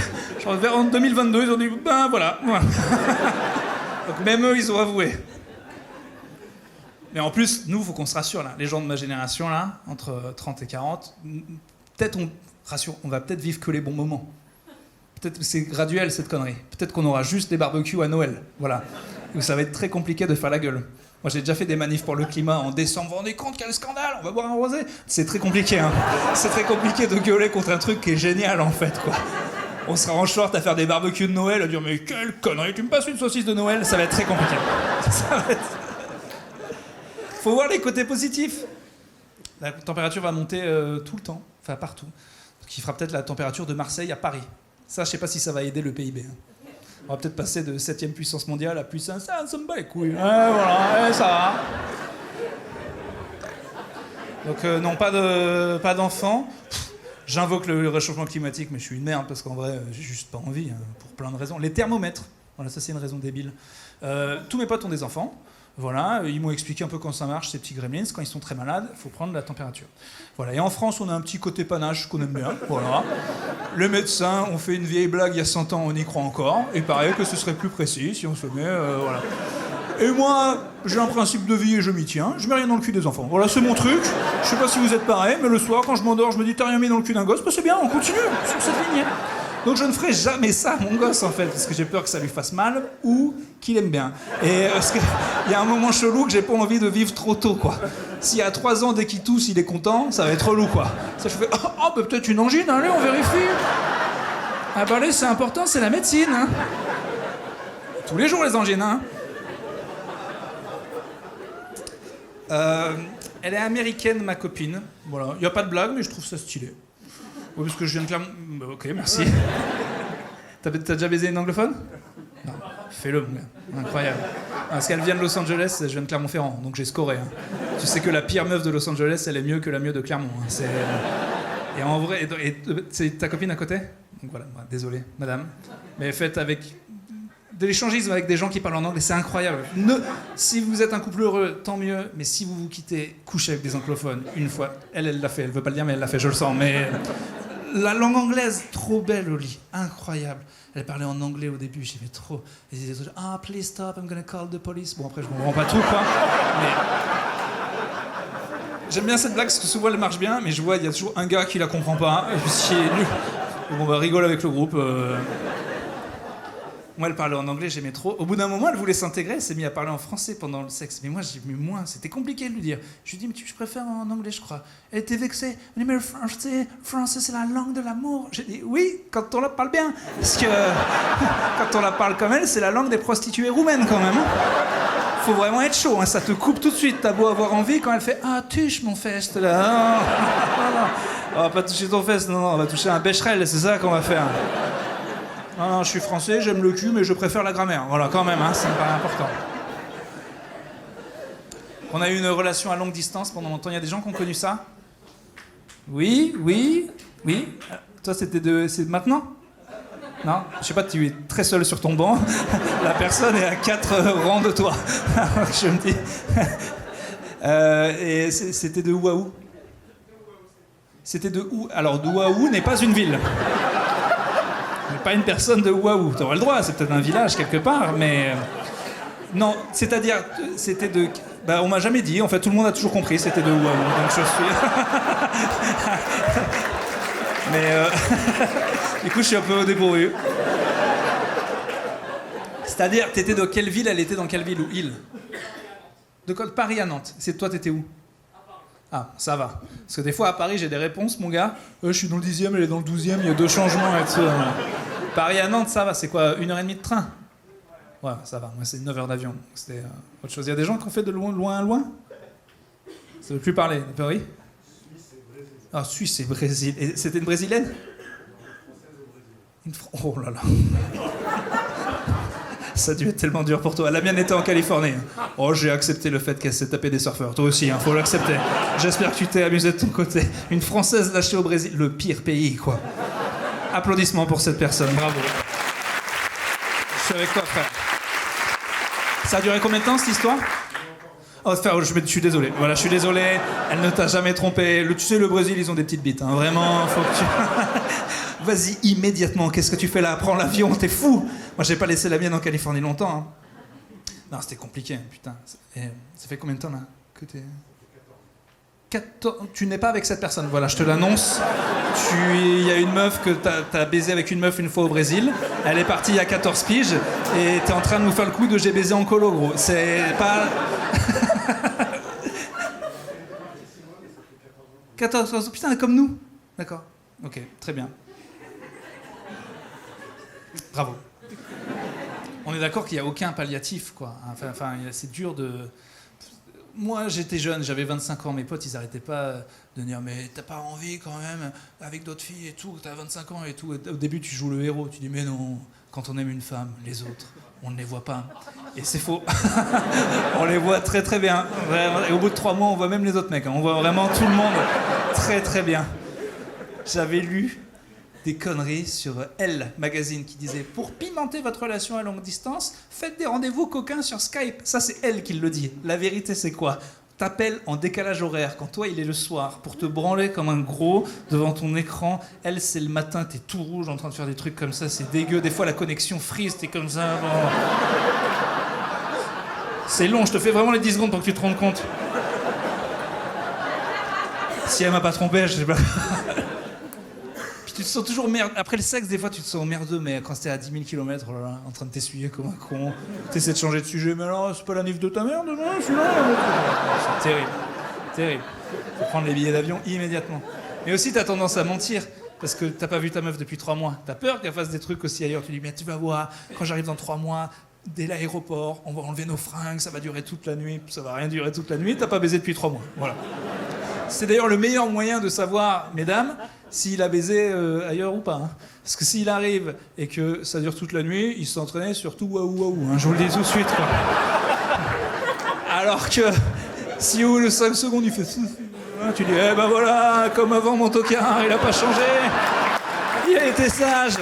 Vers 2022, ils ont dit ben voilà. Donc même eux, ils ont avoué. Mais en plus, nous, il faut qu'on se rassure là, les gens de ma génération là, entre 30 et 40, peut-être on va peut-être vivre que les bons moments. Peut-être c'est graduel cette connerie. Peut-être qu'on aura juste des barbecues à Noël. Voilà. Où ça va être très compliqué de faire la gueule. Moi j'ai déjà fait des manifs pour le climat en décembre. Vous vous rendez compte quel scandale? On va boire un rosé. C'est très compliqué. Hein. C'est très compliqué de gueuler contre un truc qui est génial en fait. Quoi. On sera en short à faire des barbecues de Noël, à dire mais quelle connerie, tu me passes une saucisse de Noël? Ça va être très compliqué. Ça va être... Faut voir les côtés positifs. La température va monter tout le temps, enfin partout. Donc il fera peut-être la température de Marseille à Paris. Ça, je sais pas si ça va aider le PIB. Hein. On va peut-être passer de 7e puissance mondiale à puissance... Ça me bat les couilles. Voilà, ça va. Donc non, pas d'enfants. J'invoque le réchauffement climatique, mais je suis une merde, parce qu'en vrai, j'ai juste pas envie, hein, pour plein de raisons. Les thermomètres, voilà, ça c'est une raison débile. Tous mes potes ont des enfants. Voilà, ils m'ont expliqué un peu comment ça marche, ces petits gremlins. Quand ils sont très malades, il faut prendre la température. Voilà. Et en France, on a un petit côté panache qu'on aime bien. Voilà. Les médecins ont fait une vieille blague il y a 100 ans, on y croit encore. Et pareil que ce serait plus précis si on se met... voilà. Et moi, j'ai un principe de vie et je m'y tiens. Je mets rien dans le cul des enfants. Voilà, c'est mon truc. Je sais pas si vous êtes pareil, mais le soir, quand je m'endors, je me dis t'as rien mis dans le cul d'un gosse. Bah, c'est bien, on continue sur cette ligne. Donc je ne ferai jamais ça à mon gosse en fait, parce que j'ai peur que ça lui fasse mal ou qu'il aime bien. Et parce qu'il y a un moment chelou que j'ai pas envie de vivre trop tôt quoi. S'il y a 3 ans, dès qu'il tousse, il est content, ça va être relou quoi. Ça je fais bah, peut-être une angine, allez on vérifie. Ah bah allez, c'est important, c'est la médecine. Hein. Tous les jours les angines. Hein. Elle est américaine ma copine. Voilà, il y a pas de blague mais je trouve ça stylé. Oui, parce que je viens de Clermont... Ok, merci. T'as déjà baisé une anglophone? Non. Fais-le, mon gars. Incroyable. Parce qu'elle vient de Los Angeles, je viens de Clermont-Ferrand, donc j'ai scoré. Hein. Tu sais que la pire meuf de Los Angeles, elle est mieux que la mieux de Clermont. Hein. Et en vrai... c'est ta copine à côté? Donc voilà, désolé, madame. Mais faites avec... de l'échangisme avec des gens qui parlent en anglais, c'est incroyable. Si vous êtes un couple heureux, tant mieux. Mais si vous vous quittez, couchez avec des anglophones une fois. Elle l'a fait. Elle veut pas le dire, mais elle l'a fait. Je le sens. Mais la langue anglaise, trop belle au lit, incroyable. Elle parlait en anglais au début, j'aimais trop. Elle disait please stop, I'm gonna call the police. Bon après je comprends pas tout quoi. Mais j'aime bien cette blague parce que souvent elle marche bien, mais je vois il y a toujours un gars qui la comprend pas. Et je suis nul. Bon bah rigole avec le groupe. Moi, elle parlait en anglais, j'aimais trop. Au bout d'un moment, elle voulait s'intégrer, elle s'est mise à parler en français pendant le sexe. Mais moi, j'ai mis moins. C'était compliqué de lui dire. Je lui ai dit, mais je préfère en anglais, je crois. Elle était vexée. Elle dit, mais le français, c'est la langue de l'amour. J'ai dit, oui, quand on la parle bien. Parce que quand on la parle comme elle, c'est la langue des prostituées roumaines, quand même. Faut vraiment être chaud, hein. Ça te coupe tout de suite. T'as beau avoir envie, quand elle fait, touche mon fesse, là. On va pas toucher ton fesse, non, on va toucher un bécherel, c'est ça qu'on va faire. Non, je suis français, j'aime le cul, mais je préfère la grammaire. Voilà, quand même, hein, ça me paraît important. On a eu une relation à longue distance pendant longtemps. Il y a des gens qui ont connu ça? Oui. Toi, c'est maintenant? Non? Je sais pas, tu es très seul sur ton banc. La personne est à 4 rangs de toi. Je me dis... et c'était de où à où? C'était de où? Alors, d'où à où n'est pas une ville. pas une personne de Waouh. T'auras le droit, c'est peut-être un village quelque part, mais... Non, c'est-à-dire, c'était de... Bah, on m'a jamais dit, en fait, tout le monde a toujours compris, c'était de Waouh. Donc je suis... Mais... du coup, je suis un peu au dépourvu. C'est-à-dire, t'étais de quelle ville, elle était dans quelle ville ou île? De Paris à Nantes. C'est toi, t'étais où? Ah, ça va. Parce que des fois, à Paris, j'ai des réponses, mon gars. Je suis dans le 10e, elle est dans le 12e, il y a 2 changements et tout. Paris à Nantes, ça va. C'est quoi, 1h30 de train? Ouais, ça va. Moi, c'est 9 heures d'avion. C'était autre chose. Il y a des gens qui ont fait de loin à loin? Ça ne veut plus parler. Paris? Ah, Suisse et Brésil. Et c'était une Brésilienne? Oh là là. Ça a dû être tellement dur pour toi. La mienne était en Californie. Oh, j'ai accepté le fait qu'elle s'est tapée des surfeurs. Toi aussi, faut l'accepter. J'espère que tu t'es amusé de ton côté. Une Française lâchée au Brésil. Le pire pays, quoi. Applaudissements pour cette personne. Bravo. Je suis avec toi, frère. Ça a duré combien de temps, cette histoire? Oh, frère, je suis désolé. Voilà, je suis désolé. Elle ne t'a jamais trompé. Tu sais, le Brésil, ils ont des petites bites. Hein. Vraiment, faut que tu... Vas-y, immédiatement. Qu'est-ce que tu fais là? Prends l'avion, t'es fou. Moi, j'ai pas laissé la mienne en Californie longtemps. Hein. Non, c'était compliqué, putain. Ça fait combien de temps, là, que t'es... 14... Tu n'es pas avec cette personne, voilà, je te l'annonce. Il y a une meuf que t'as baisé avec une meuf une fois au Brésil. Elle est partie il y a 14 piges. Et t'es en train de nous faire le coup de j'ai baisé en colo, gros. C'est pas... 14... Putain, comme nous. D'accord. Ok, très bien. Bravo. On est d'accord qu'il n'y a aucun palliatif, quoi. Enfin, c'est dur de... Moi, j'étais jeune, j'avais 25 ans. Mes potes, ils arrêtaient pas de dire « Mais t'as pas envie, quand même, avec d'autres filles et tout, t'as 25 ans et tout. » Au début, tu joues le héros. Tu dis « Mais non, quand on aime une femme, les autres, on ne les voit pas. » Et c'est faux. On les voit très, très bien. Et au bout de 3 mois, on voit même les autres mecs. Hein. On voit vraiment tout le monde très, très bien. J'avais lu des conneries sur Elle magazine qui disait « Pour pimenter votre relation à longue distance, faites des rendez-vous coquins sur Skype. » Ça, c'est Elle qui le dit. La vérité, c'est quoi? T'appelles en décalage horaire quand toi, il est le soir, pour te branler comme un gros devant ton écran. Elle, c'est le matin, t'es tout rouge en train de faire des trucs comme ça, c'est dégueu. Des fois, la connexion frise, t'es comme ça. Bon. C'est long, je te fais vraiment les 10 secondes pour que tu te rendes compte. Si elle m'a pas trompé, je sais pas... Tu te sens toujours merde. Après le sexe, des fois, tu te sens merdeux, mais quand t'es à 10 000 km, oh là là, en train de t'essuyer comme un con, t'essaies de changer de sujet, mais alors, c'est pas la nif de ta mère demain, celui-là? C'est terrible. Terrible. Faut prendre les billets d'avion immédiatement. Mais aussi, t'as tendance à mentir, parce que t'as pas vu ta meuf depuis 3 mois. T'as peur qu'elle fasse des trucs aussi ailleurs. Tu dis, mais tu vas voir, quand j'arrive dans 3 mois, dès l'aéroport, on va enlever nos fringues, ça va durer toute la nuit. Ça va rien durer toute la nuit, t'as pas baisé depuis 3 mois. Voilà. C'est d'ailleurs le meilleur moyen de savoir, mesdames, s'il a baisé ailleurs ou pas. Hein. Parce que s'il arrive et que ça dure toute la nuit, il s'entraînait sur tout waouh waouh. Hein, je vous le dis tout de suite. Quoi. Alors que si au bout de 5 secondes il fait... Tu dis, eh ben voilà, comme avant mon tocard, il a pas changé. Il a été sage.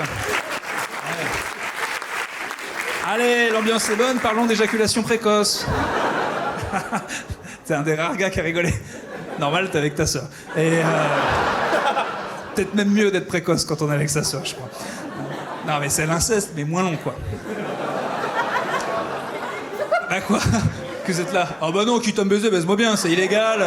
Allez, l'ambiance est bonne, parlons d'éjaculation précoce. T'es un des rares gars qui a rigolé. Normal, t'es avec ta sœur. Et peut-être même mieux d'être précoce quand on est avec sa sœur, je crois. Non, mais c'est l'inceste, mais moins long, quoi. Bah quoi? Que vous êtes là? Ah bah non, qui t'a baisé, baise-moi bien, c'est illégal.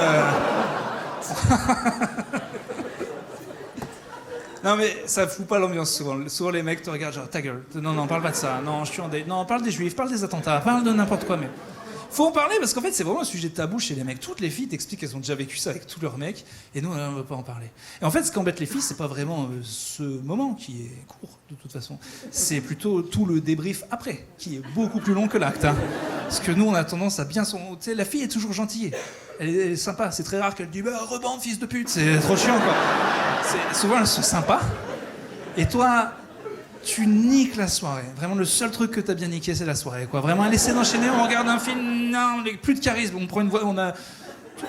Non mais ça fout pas l'ambiance souvent. Souvent les mecs te regardent genre ta gueule. Non, parle pas de ça. Non, je suis en Non, parle des juifs, parle des attentats, parle de n'importe quoi, mais... Faut en parler parce qu'en fait c'est vraiment un sujet tabou chez les mecs. Toutes les filles t'expliquent qu'elles ont déjà vécu ça avec tous leurs mecs et nous on veut pas en parler. Et en fait ce qu'embête les filles c'est pas vraiment ce moment qui est court de toute façon. C'est plutôt tout le débrief après qui est beaucoup plus long que l'acte. Hein. Parce que nous on a tendance à bien tu sais la fille est toujours gentille. Elle est sympa. C'est très rare qu'elle dise bah rebande fils de pute. C'est trop chiant quoi. Souvent elles sont sympas. Et toi tu niques la soirée. Vraiment, le seul truc que t'as bien niqué, c'est la soirée, quoi. Vraiment, elle essaie d'enchaîner, on regarde un film, non, plus de charisme. On prend une voix, on a...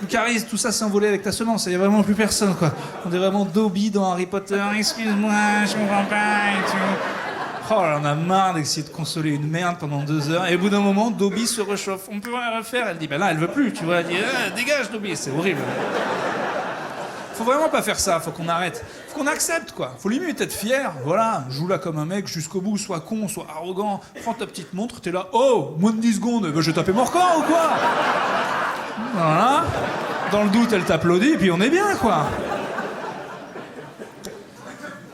Le charisme, tout ça s'est envolé avec ta semence. Il n'y a vraiment plus personne, quoi. On est vraiment Dobby dans Harry Potter. Excuse-moi, je comprends pas et tout. Oh là, on a marre d'essayer de consoler une merde pendant 2 heures. Et au bout d'un moment, Dobby se réchauffe. On peut rien faire. Elle dit, ben là, elle veut plus, tu vois. Elle dit, dégage, Dobby. C'est horrible. Faut vraiment pas faire ça, faut qu'on arrête. Faut qu'on accepte, quoi. Faut limite être fier. Voilà, joue là comme un mec jusqu'au bout, sois con, sois arrogant. Prends ta petite montre, t'es là. Oh, moins de 10 secondes, je vais taper mon record ou quoi? Voilà. Dans le doute, elle t'applaudit, et puis on est bien, quoi.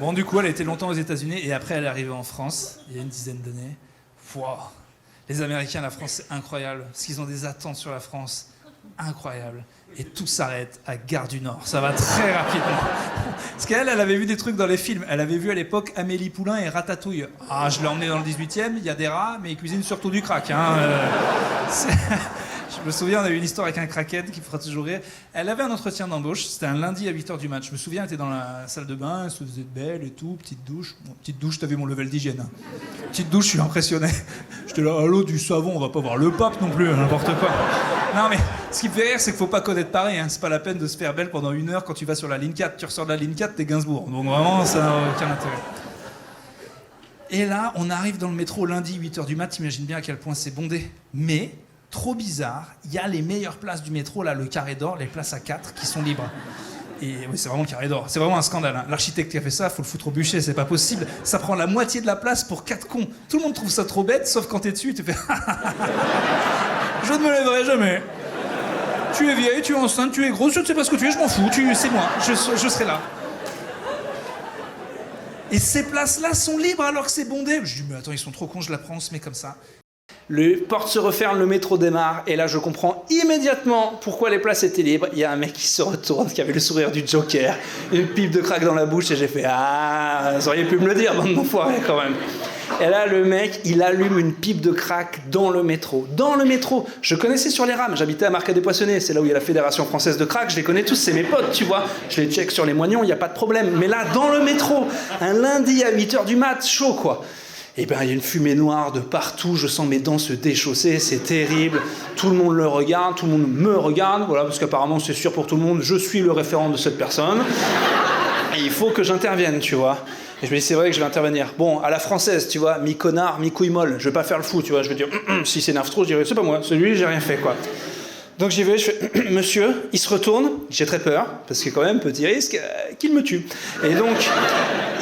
Bon, du coup, elle a été longtemps aux États-Unis, et après, elle est arrivée en France, il y a une dizaine d'années. Wow. Les Américains, la France, c'est incroyable, parce qu'ils ont des attentes sur la France incroyables. Et tout s'arrête à Gare du Nord. Ça va très rapidement. Parce qu'elle, elle avait vu des trucs dans les films. Elle avait vu à l'époque Amélie Poulain et Ratatouille. Ah, je l'ai emmenée dans le 18e, il y a des rats, mais ils cuisinent surtout du crack. Hein. Je me souviens, on a eu une histoire avec un crackhead qui me fera toujours rire. Elle avait un entretien d'embauche, c'était un lundi à 8h du mat. Je me souviens, elle était dans la salle de bain, elle se faisait belle et tout, petite douche. Bon, petite douche, t'as vu mon level d'hygiène. Hein. Petite douche, je suis impressionné. J'étais là, allô, du savon, on va pas voir le pape non plus, n'importe quoi. Non mais, ce qui me fait rire, c'est qu'il faut pas connaître Paris. Hein. C'est pas la peine de se faire belle pendant 1 heure quand tu vas sur la ligne 4. Tu ressors de la ligne 4, t'es Gainsbourg. Donc vraiment, ça n'a aucun intérêt. Et là, on arrive dans le métro lundi, 8h du mat, t'imagines bien à quel point c'est bondé. Mais... trop bizarre, il y a les meilleures places du métro, là, le carré d'or, les places à 4 qui sont libres. Et oui, c'est vraiment le carré d'or, c'est vraiment un scandale. Hein. L'architecte qui a fait ça, faut le foutre au bûcher, c'est pas possible. Ça prend la moitié de la place pour 4 cons. Tout le monde trouve ça trop bête, sauf quand t'es dessus, tu fais je ne me lèverai jamais. Tu es vieille, tu es enceinte, tu es grosse, je ne sais pas ce que tu es, je m'en fous, c'est moi, je serai là. Et ces places-là sont libres alors que c'est bondé. Je dis, mais attends, ils sont trop cons, je la prends, on se met comme ça. Les portes se referment, le métro démarre, et là je comprends immédiatement pourquoi les places étaient libres. Il y a un mec qui se retourne, qui avait le sourire du Joker, une pipe de crack dans la bouche, et j'ai fait « Ah, vous auriez pu me le dire, bande d'enfoirés quand même !» Et là, le mec, il allume une pipe de crack dans le métro. Dans le métro. Je connaissais sur les rames, j'habitais à Marcadet-Poissonnet, c'est là où il y a la Fédération Française de Crack, je les connais tous, c'est mes potes, tu vois. Je les check sur les moignons, il n'y a pas de problème. Mais là, dans le métro, un lundi à 8h du mat, chaud quoi. Et ben, il y a une fumée noire de partout, je sens mes dents se déchausser, c'est terrible. Tout le monde le regarde, tout le monde me regarde, voilà, parce qu'apparemment, c'est sûr pour tout le monde, je suis le référent de cette personne. Et il faut que j'intervienne, tu vois. Et je me dis, c'est vrai que je vais intervenir. Bon, à la française, tu vois, mi-connard, mi-couille molle. Je vais pas faire le fou, tu vois. Je vais dire, si c'est s'énerve trop, je dirais, c'est pas moi, c'est lui, j'ai rien fait, quoi. Donc j'y vais, je fais, monsieur, il se retourne, j'ai très peur, parce que quand même, petit risque, qu'il me tue. Et donc,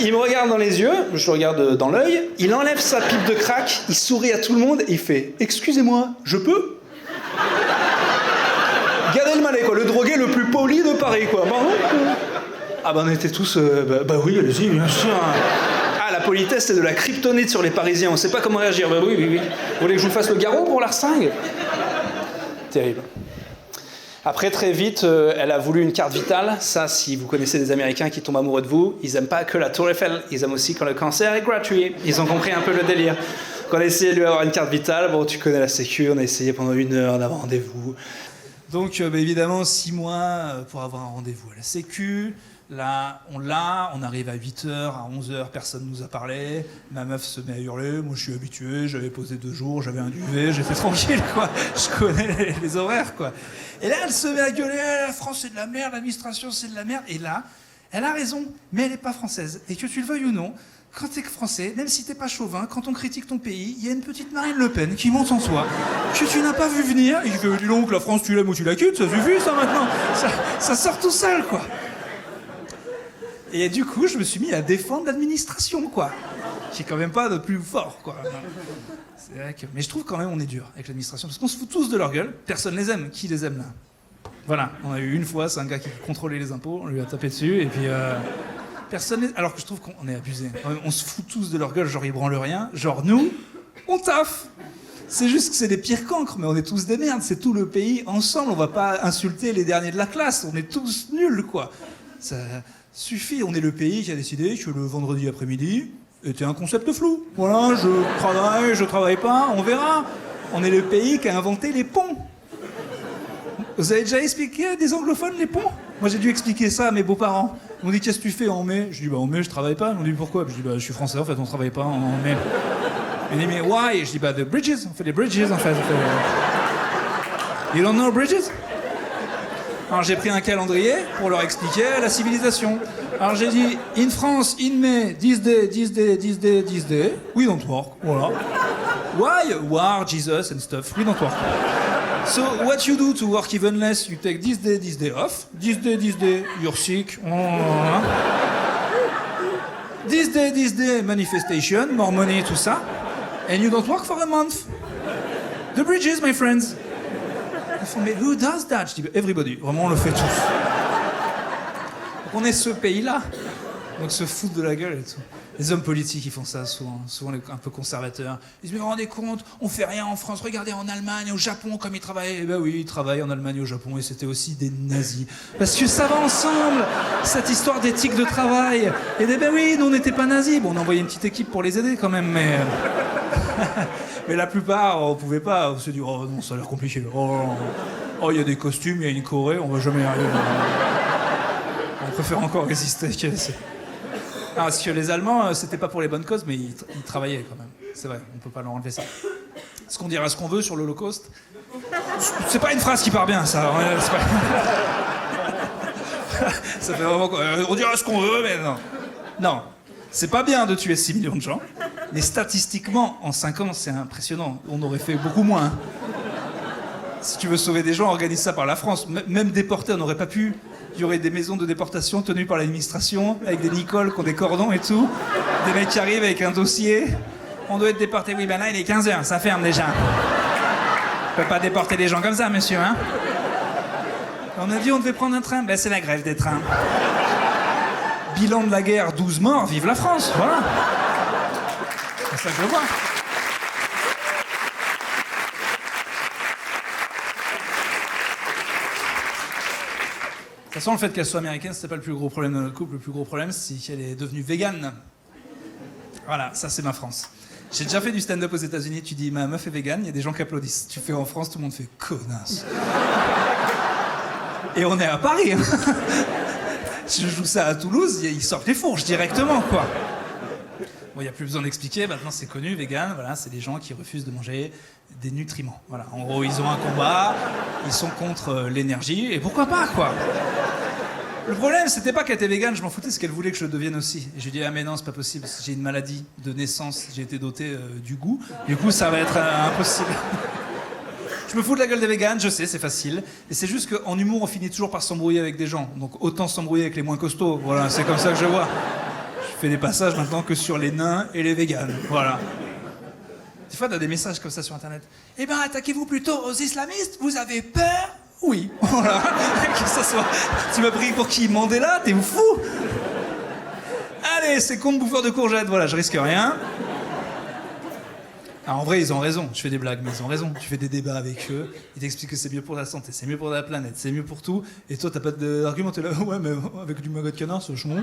il me regarde dans les yeux, je le regarde dans l'œil, il enlève sa pipe de crack, il sourit à tout le monde, et il fait, excusez-moi, je peux ? Gad Elmaleh, quoi, le drogué le plus poli de Paris, quoi. Ah bah on était tous, bah oui, allez-y, bien sûr. Ah, la politesse, c'est de la kryptonite sur les Parisiens, on sait pas comment réagir. Bah oui. Vous voulez que je vous fasse le garrot pour l'arsingue ? Terrible. Après, très vite, elle a voulu une carte vitale. Ça, si vous connaissez des Américains qui tombent amoureux de vous, ils aiment pas que la Tour Eiffel, ils aiment aussi quand le cancer est gratuit. Ils ont compris un peu le délire. Quand on a essayé de lui avoir une carte vitale, bon, tu connais la sécu, on a essayé pendant 1 heure d'avoir rendez-vous. Donc, évidemment, 6 mois pour avoir un rendez-vous à la sécu. Là, on arrive à 8h, à 11h, personne nous a parlé. Ma meuf se met à hurler, moi je suis habitué, j'avais posé 2 jours, j'avais un duvet, j'étais tranquille, quoi. Je connais les horaires, quoi. Et là, elle se met à gueuler, la France c'est de la merde, l'administration c'est de la merde. Et là, elle a raison, mais elle n'est pas française. Et que tu le veuilles ou non, quand t'es français, même si t'es pas chauvin, quand on critique ton pays, il y a une petite Marine Le Pen qui monte en soi, que tu n'as pas vu venir, et qui fait, dis donc, la France tu l'aimes ou tu la quittes, ça suffit ça maintenant. Ça sort tout seul, quoi. Et du coup, je me suis mis à défendre l'administration, quoi. Qui est quand même pas de plus fort, quoi. C'est vrai que... Mais je trouve quand même on est dur avec l'administration, parce qu'on se fout tous de leur gueule, personne les aime. Qui les aime, là ? Voilà, on a eu une fois, c'est un gars qui contrôlait les impôts, on lui a tapé dessus, et puis... Personne les... Alors que je trouve qu'on est abusé. On se fout tous de leur gueule, genre ils branlent rien. Genre nous, on taffe. C'est juste que c'est des pires cancres, mais on est tous des merdes, c'est tout le pays ensemble, on va pas insulter les derniers de la classe, on est tous nuls, quoi. Ça... suffit, on est le pays qui a décidé que le vendredi après-midi était un concept flou. Voilà, je travaille pas, on verra. On est le pays qui a inventé les ponts. Vous avez déjà expliqué à des anglophones les ponts ? Moi j'ai dû expliquer ça à mes beaux-parents. Ils m'ont dit, qu'est-ce que tu fais en mai ? Je dis, bah en mai je travaille pas. Ils m'ont dit, pourquoi ? Je dis, bah je suis français en fait, on travaille pas en mai. Ils m'ont dit, mais why ? Je dis, bah the bridges, on fait les bridges en fait. You don't know bridges ? Alors j'ai pris un calendrier pour leur expliquer la civilisation. Alors j'ai dit, in France, in May, this day, we don't work, voilà. Why? War, Jesus and stuff, we don't work. So what you do to work even less, you take this day off. This day, you're sick. This day, manifestation, more money, tout ça. And you don't work for a month. The bridges, my friends. Ils font, mais who does that? Je dis, everybody. Vraiment, on le fait tous. Donc on est ce pays-là. Donc se foutre de la gueule et tout. Les hommes politiques, ils font ça souvent un peu conservateurs. Ils disent, mais vous vous rendez compte, on fait rien en France, regardez en Allemagne, au Japon, comme ils travaillent. Eh ben oui, ils travaillent en Allemagne et au Japon, et c'était aussi des nazis. Parce que ça va ensemble, cette histoire d'éthique de travail. Et ben oui, nous on n'était pas nazis. Bon, on a envoyé une petite équipe pour les aider quand même, mais... mais la plupart, on pouvait pas. On se dit, oh non, ça a l'air compliqué. Oh, il y a des costumes, il y a une Corée, on va jamais y arriver. On préfère encore résister. Non, parce que les Allemands, c'était pas pour les bonnes causes, mais ils travaillaient quand même. C'est vrai, on peut pas leur enlever ça. Est-ce qu'on dira ce qu'on veut sur l'Holocauste? C'est pas une phrase qui part bien, ça. Ça fait vraiment... on dira ce qu'on veut, mais non. Non, c'est pas bien de tuer 6 millions de gens, mais statistiquement, en 5 ans, c'est impressionnant. On aurait fait beaucoup moins. Hein. Si tu veux sauver des gens, organise ça par la France. Même déportés, on n'aurait pas pu... Il y aurait des maisons de déportation tenues par l'administration, avec des Nicoles qui ont des cordons et tout. Des mecs qui arrivent avec un dossier. On doit être déporté. Oui, ben là, il est 15h, ça ferme déjà. On peut pas déporter les gens comme ça, monsieur, hein. On a dit on devait prendre un train. Ben, c'est la grève des trains. Bilan de la guerre, 12 morts, vive la France, voilà. C'est ça que je vois. De toute façon, le fait qu'elle soit américaine, c'était pas le plus gros problème de notre couple. Le plus gros problème, c'est qu'elle est devenue végane. Voilà, ça c'est ma France. J'ai déjà fait du stand-up aux États-Unis. Tu dis ma meuf est végane, il y a des gens qui applaudissent. Tu fais en France, tout le monde fait connasse. Et on est à Paris. Hein. Je joue ça à Toulouse, ils sortent les fourches directement, quoi. Bon, il n'y a plus besoin d'expliquer, maintenant c'est connu, vegan, voilà, c'est des gens qui refusent de manger des nutriments. Voilà, en gros, ils ont un combat, ils sont contre l'énergie, et pourquoi pas, quoi. Le problème, c'était pas qu'elle était végane, je m'en foutais, c'est qu'elle voulait que je le devienne aussi. Et je lui ai dit, ah mais non, c'est pas possible, j'ai une maladie de naissance, j'ai été doté du goût, du coup ça va être impossible. Je me fous de la gueule des véganes, je sais, c'est facile. Et c'est juste qu'en humour, on finit toujours par s'embrouiller avec des gens. Donc autant s'embrouiller avec les moins costauds, voilà, c'est comme ça que je vois. Je fais des passages maintenant que sur les nains et les véganes, voilà. Des fois, t'as des messages comme ça sur Internet. Eh ben, attaquez-vous plutôt aux islamistes, vous avez peur? Oui, voilà. Que ça soit... Tu m'as pris pour qui? Mandela? T'es fou? Allez, c'est con bouffeur de courgettes, voilà, je risque rien. Alors, en vrai, ils ont raison. Je fais des blagues, mais ils ont raison. Tu fais des débats avec eux, ils t'expliquent que c'est mieux pour la santé, c'est mieux pour la planète, c'est mieux pour tout. Et toi, t'as pas d'argument, t'es là, ouais, mais avec du magret de canard, c'est vachement...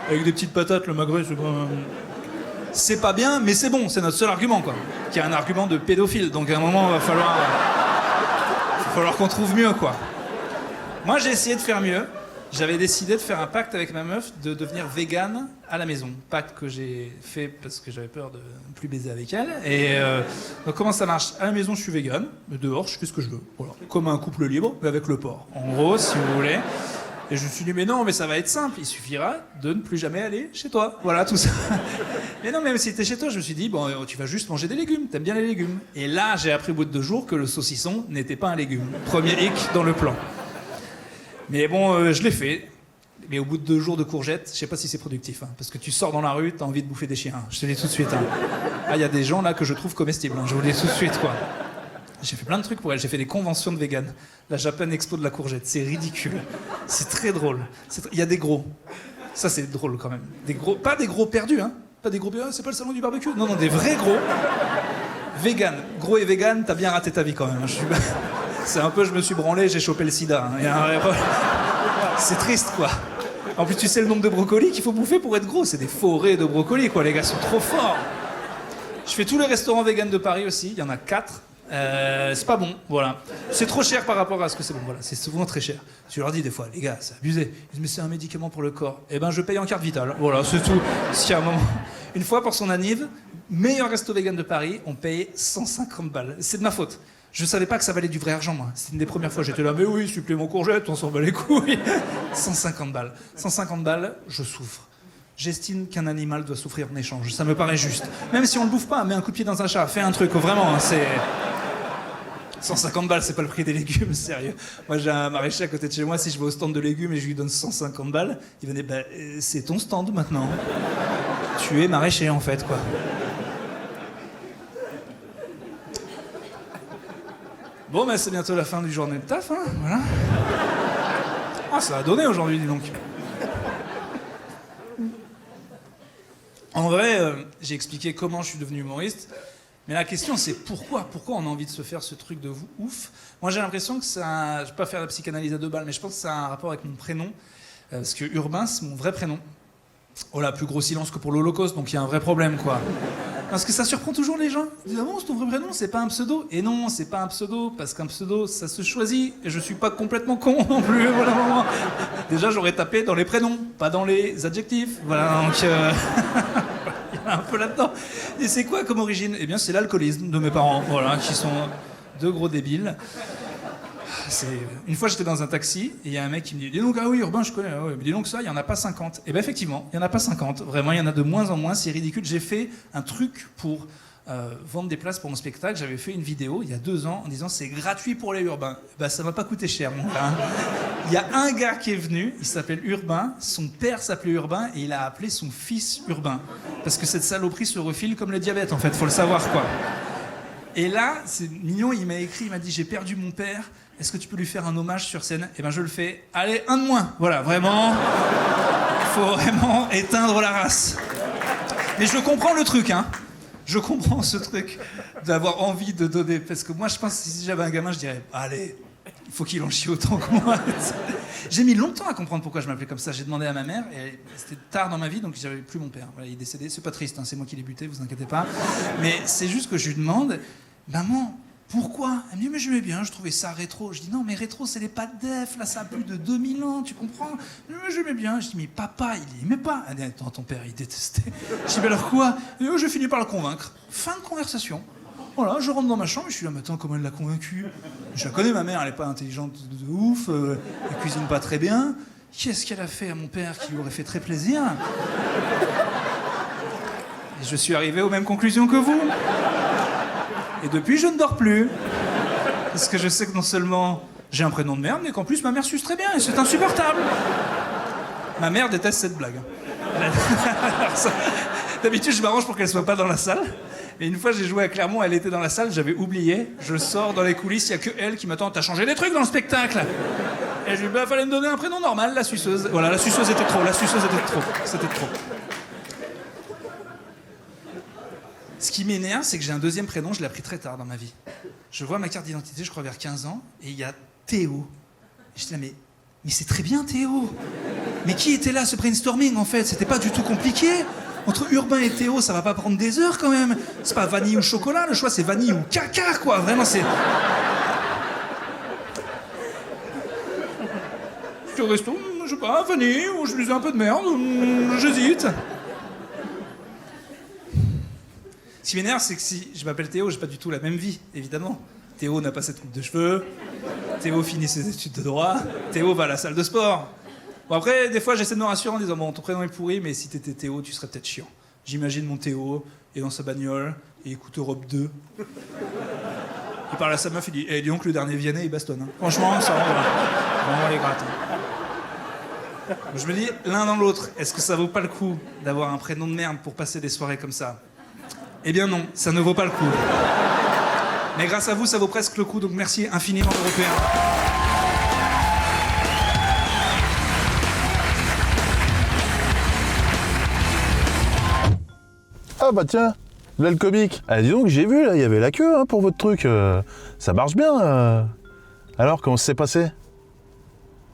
Avec des petites patates, le magret, c'est pas... C'est pas bien, mais c'est bon, c'est notre seul argument, quoi. Qui est un argument de pédophile, donc à un moment, il va falloir qu'on trouve mieux, quoi. Moi, j'ai essayé de faire mieux. J'avais décidé de faire un pacte avec ma meuf de devenir végane à la maison. Pacte que j'ai fait parce que j'avais peur de ne plus baiser avec elle. Et donc comment ça marche? À la maison, je suis végane, mais dehors, je fais ce que je veux. Voilà. Comme un couple libre, mais avec le porc. En gros, si vous voulez. Et je me suis dit, mais non, mais ça va être simple. Il suffira de ne plus jamais aller chez toi. Voilà, tout ça. Mais non, même si t'es chez toi, je me suis dit, bon, tu vas juste manger des légumes. T'aimes bien les légumes. Et là, j'ai appris au bout de 2 jours que le saucisson n'était pas un légume. Premier hic dans le plan. Mais bon, je l'ai fait. Mais au bout de 2 jours de courgettes, je sais pas si c'est productif. Hein, parce que tu sors dans la rue, t'as envie de bouffer des chiens. Je te le dis tout de suite. Hein. Ah, il y a des gens là que je trouve comestibles. Hein, je vous le dis tout de suite, quoi. J'ai fait plein de trucs pour elle. J'ai fait des conventions de vegan. La Japan Expo de la courgette. C'est ridicule. C'est très drôle. Il y a des gros. Ça, c'est drôle quand même. Des gros, pas des gros perdus, hein. Pas des gros perdus. C'est pas le salon du barbecue. Non, non, des vrais gros. Vegan. Gros et vegan, t'as bien raté ta vie quand même. C'est un peu, je me suis branlé, j'ai chopé le sida. Hein. C'est triste, quoi. En plus, tu sais le nombre de brocolis qu'il faut bouffer pour être gros. C'est des forêts de brocolis, quoi. Les gars sont trop forts. Je fais tous les restaurants vegan de Paris aussi. Il y en a 4. C'est pas bon, voilà. C'est trop cher par rapport à ce que c'est bon, voilà. C'est souvent très cher. Tu leur dis des fois, les gars, c'est abusé. Ils disent, mais c'est un médicament pour le corps. Eh ben, je paye en carte vitale. Voilà, c'est tout. S'il y a un moment... Une fois, pour son anniv, meilleur resto vegan de Paris, on paye 150 balles. C'est de ma faute. Je savais pas que ça valait du vrai argent, moi. C'était une des premières fois. J'étais là, mais oui, supplément courgette, on s'en bat les couilles. 150 balles. 150 balles, je souffre. J'estime qu'un animal doit souffrir en échange. Ça me paraît juste. Même si on le bouffe pas, mets un coup de pied dans un chat, fais un truc, vraiment, hein, c'est... 150 balles, c'est pas le prix des légumes, sérieux. Moi, j'ai un maraîcher à côté de chez moi, si je vais au stand de légumes et je lui donne 150 balles, il venait, c'est ton stand maintenant. Tu es maraîcher, en fait, quoi. Bon, c'est bientôt la fin du journée de taf, hein, voilà. Ah, ça a donné aujourd'hui, dis donc. En vrai, j'ai expliqué comment je suis devenu humoriste. Mais la question, c'est pourquoi on a envie de se faire ce truc de ouf. Moi, j'ai l'impression que ça... Je vais pas faire la psychanalyse à 2 balles, mais je pense que ça a un rapport avec mon prénom. Parce que Urbain, c'est mon vrai prénom. Oh là, plus gros silence que pour l'Holocauste, donc il y a un vrai problème, quoi. Parce que ça surprend toujours les gens. Ils disent, ah bon, c'est ton vrai prénom, c'est pas un pseudo. Et non, c'est pas un pseudo, parce qu'un pseudo, ça se choisit. Et je suis pas complètement con non plus, voilà, vraiment. Déjà, j'aurais tapé dans les prénoms, pas dans les adjectifs. Voilà, donc... il y a un peu là-dedans. Et c'est quoi comme origine? Eh bien, c'est l'alcoolisme de mes parents, voilà, qui sont deux gros débiles. Une fois, j'étais dans un taxi, et il y a un mec qui me dit, dis donc, ah oui, Urbain, je connais, ah ouais, mais dis donc ça, il n'y en a pas 50. Et bien, effectivement, il n'y en a pas 50. Vraiment, il y en a de moins en moins, c'est ridicule. J'ai fait un truc pour vendre des places pour mon spectacle. J'avais fait une vidéo, il y a 2 ans, en disant, c'est gratuit pour les Urbains. Ben, ça m'a pas coûté cher, mon gars. Il y a un gars qui est venu, il s'appelle Urbain, son père s'appelait Urbain, et il a appelé son fils Urbain. Parce que cette saloperie se refile comme le diabète, en fait, faut le savoir, quoi. Et là, c'est mignon, il m'a écrit, il m'a dit, j'ai perdu mon père, est-ce que tu peux lui faire un hommage sur scène? Eh ben, je le fais. Allez, un de moins. Voilà, vraiment, faut vraiment éteindre la race. Mais je comprends le truc, hein. Je comprends ce truc d'avoir envie de donner. Parce que moi, je pense que si j'avais un gamin, je dirais, allez, il faut qu'il en chie autant que moi. J'ai mis longtemps à comprendre pourquoi je m'appelais comme ça. J'ai demandé à ma mère, et c'était tard dans ma vie, donc j'avais plus mon père. Voilà, il est décédé. C'est pas triste, hein, c'est moi qui l'ai buté, vous inquiétez pas. Mais c'est juste que je lui demande, maman, pourquoi? Elle me dit, mais j'aimais bien, je trouvais ça rétro. Je dis, non, mais rétro, c'est les pattes def, là, ça a plus de 2000 ans, tu comprends? Mais j'aimais bien. Je dis, mais papa, il aimait pas. Elle dit, attends, ton père, il détestait. Je dis, mais alors quoi? Et je finis par le convaincre. Fin de conversation. Voilà, je rentre dans ma chambre et je suis là, mais attends, comment elle l'a convaincu? Je la connais, ma mère, elle est pas intelligente de ouf, elle cuisine pas très bien. Qu'est-ce qu'elle a fait à mon père qui lui aurait fait très plaisir? Et je suis arrivé aux mêmes conclusions que vous. Et depuis, je ne dors plus. Parce que je sais que non seulement j'ai un prénom de merde, mais qu'en plus, ma mère suce très bien et c'est insupportable. Ma mère déteste cette blague. D'habitude, je m'arrange pour qu'elle soit pas dans la salle. Et une fois, j'ai joué à Clermont, elle était dans la salle, j'avais oublié. Je sors dans les coulisses, il n'y a que elle qui m'attend. T'as changé des trucs dans le spectacle? Et je lui dis, fallait me donner un prénom normal, la suceuse. Voilà, la suceuse était trop, C'était trop. Ce qui m'énerve, c'est que j'ai un deuxième prénom, je l'ai appris très tard dans ma vie. Je vois ma carte d'identité, je crois vers 15 ans, et il y a Théo. Et je dis là, mais c'est très bien Théo. Mais qui était là, ce brainstorming, en fait? C'était pas du tout compliqué. Entre Urbain et Théo, ça va pas prendre des heures, quand même. C'est pas vanille ou chocolat, le choix, c'est vanille ou caca, quoi. Vraiment, c'est... Je suis au resto, je sais pas, vanille, ou je lisais un peu de merde, j'hésite. Ce qui m'énerve, c'est que si je m'appelle Théo, j'ai pas du tout la même vie, évidemment. Théo n'a pas cette coupe de cheveux, Théo finit ses études de droit, Théo va à la salle de sport. Bon après, des fois, j'essaie de me rassurer en disant, bon, ton prénom est pourri, mais si t'étais Théo, tu serais peut-être chiant. J'imagine mon Théo, est dans sa bagnole, et écoute Europe 2. Il parle à sa meuf, il dit, dis donc, le dernier Vianney, il bastonne. Hein. Franchement, ça va. Vraiment, les gratte. Je me dis, l'un dans l'autre, est-ce que ça vaut pas le coup d'avoir un prénom de merde pour passer des soirées comme ça? Eh bien non, ça ne vaut pas le coup. Mais grâce à vous, ça vaut presque le coup, donc merci infiniment Européens. Ah bah tiens, là le comique. Ah dis donc, j'ai vu, là, il y avait la queue hein, pour votre truc. Ça marche bien. Alors, comment ça s'est passé?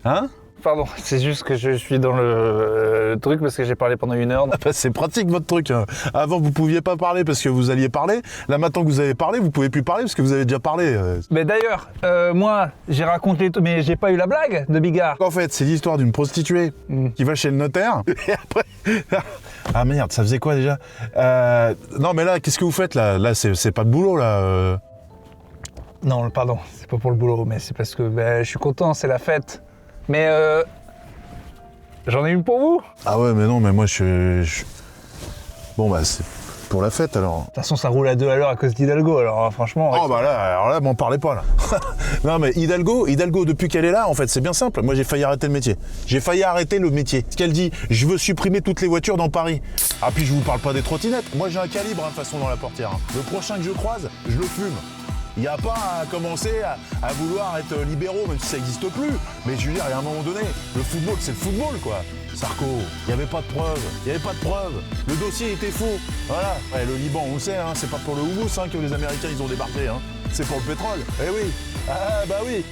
Hein? Pardon, c'est juste que je suis dans le truc parce que j'ai parlé pendant 1 heure. Ah bah, c'est pratique votre truc. Hein. Avant, vous pouviez pas parler parce que vous alliez parler. Là, maintenant que vous avez parlé, vous pouvez plus parler parce que vous avez déjà parlé. Mais d'ailleurs, moi, j'ai raconté tout, mais j'ai pas eu la blague de Bigard. En fait, c'est l'histoire d'une prostituée qui va chez le notaire. Et après... Ah merde, ça faisait quoi déjà? Non, mais là, qu'est-ce que vous faites là? Là, c'est pas de boulot là. Non, pardon, c'est pas pour le boulot, mais c'est parce que je suis content, c'est la fête. Mais j'en ai une pour vous. Ah ouais, mais non, mais moi je... Bon bah c'est pour la fête alors. De toute façon, ça roule à 2 à l'heure à cause d'Hidalgo, alors franchement. Oh bah là, alors là, m'en parlez pas là. Non mais Hidalgo, depuis qu'elle est là, en fait, c'est bien simple. Moi, j'ai failli arrêter le métier. J'ai failli arrêter le métier. Ce qu'elle dit, je veux supprimer toutes les voitures dans Paris. Ah puis je vous parle pas des trottinettes. Moi, j'ai un calibre, de toute façon, dans la portière. Le prochain que je croise, je le fume. Il n'y a pas à commencer à vouloir être libéraux, même si ça n'existe plus. Mais je veux dire, il y a un moment donné, le football, c'est le football, quoi. Sarko, il n'y avait pas de preuves. Il n'y avait pas de preuves. Le dossier était faux. Voilà. Ouais, le Liban, on le sait, hein, c'est pas pour le houmous que les Américains, ils ont débarqué. Hein. C'est pour le pétrole. Eh oui. Ah bah oui.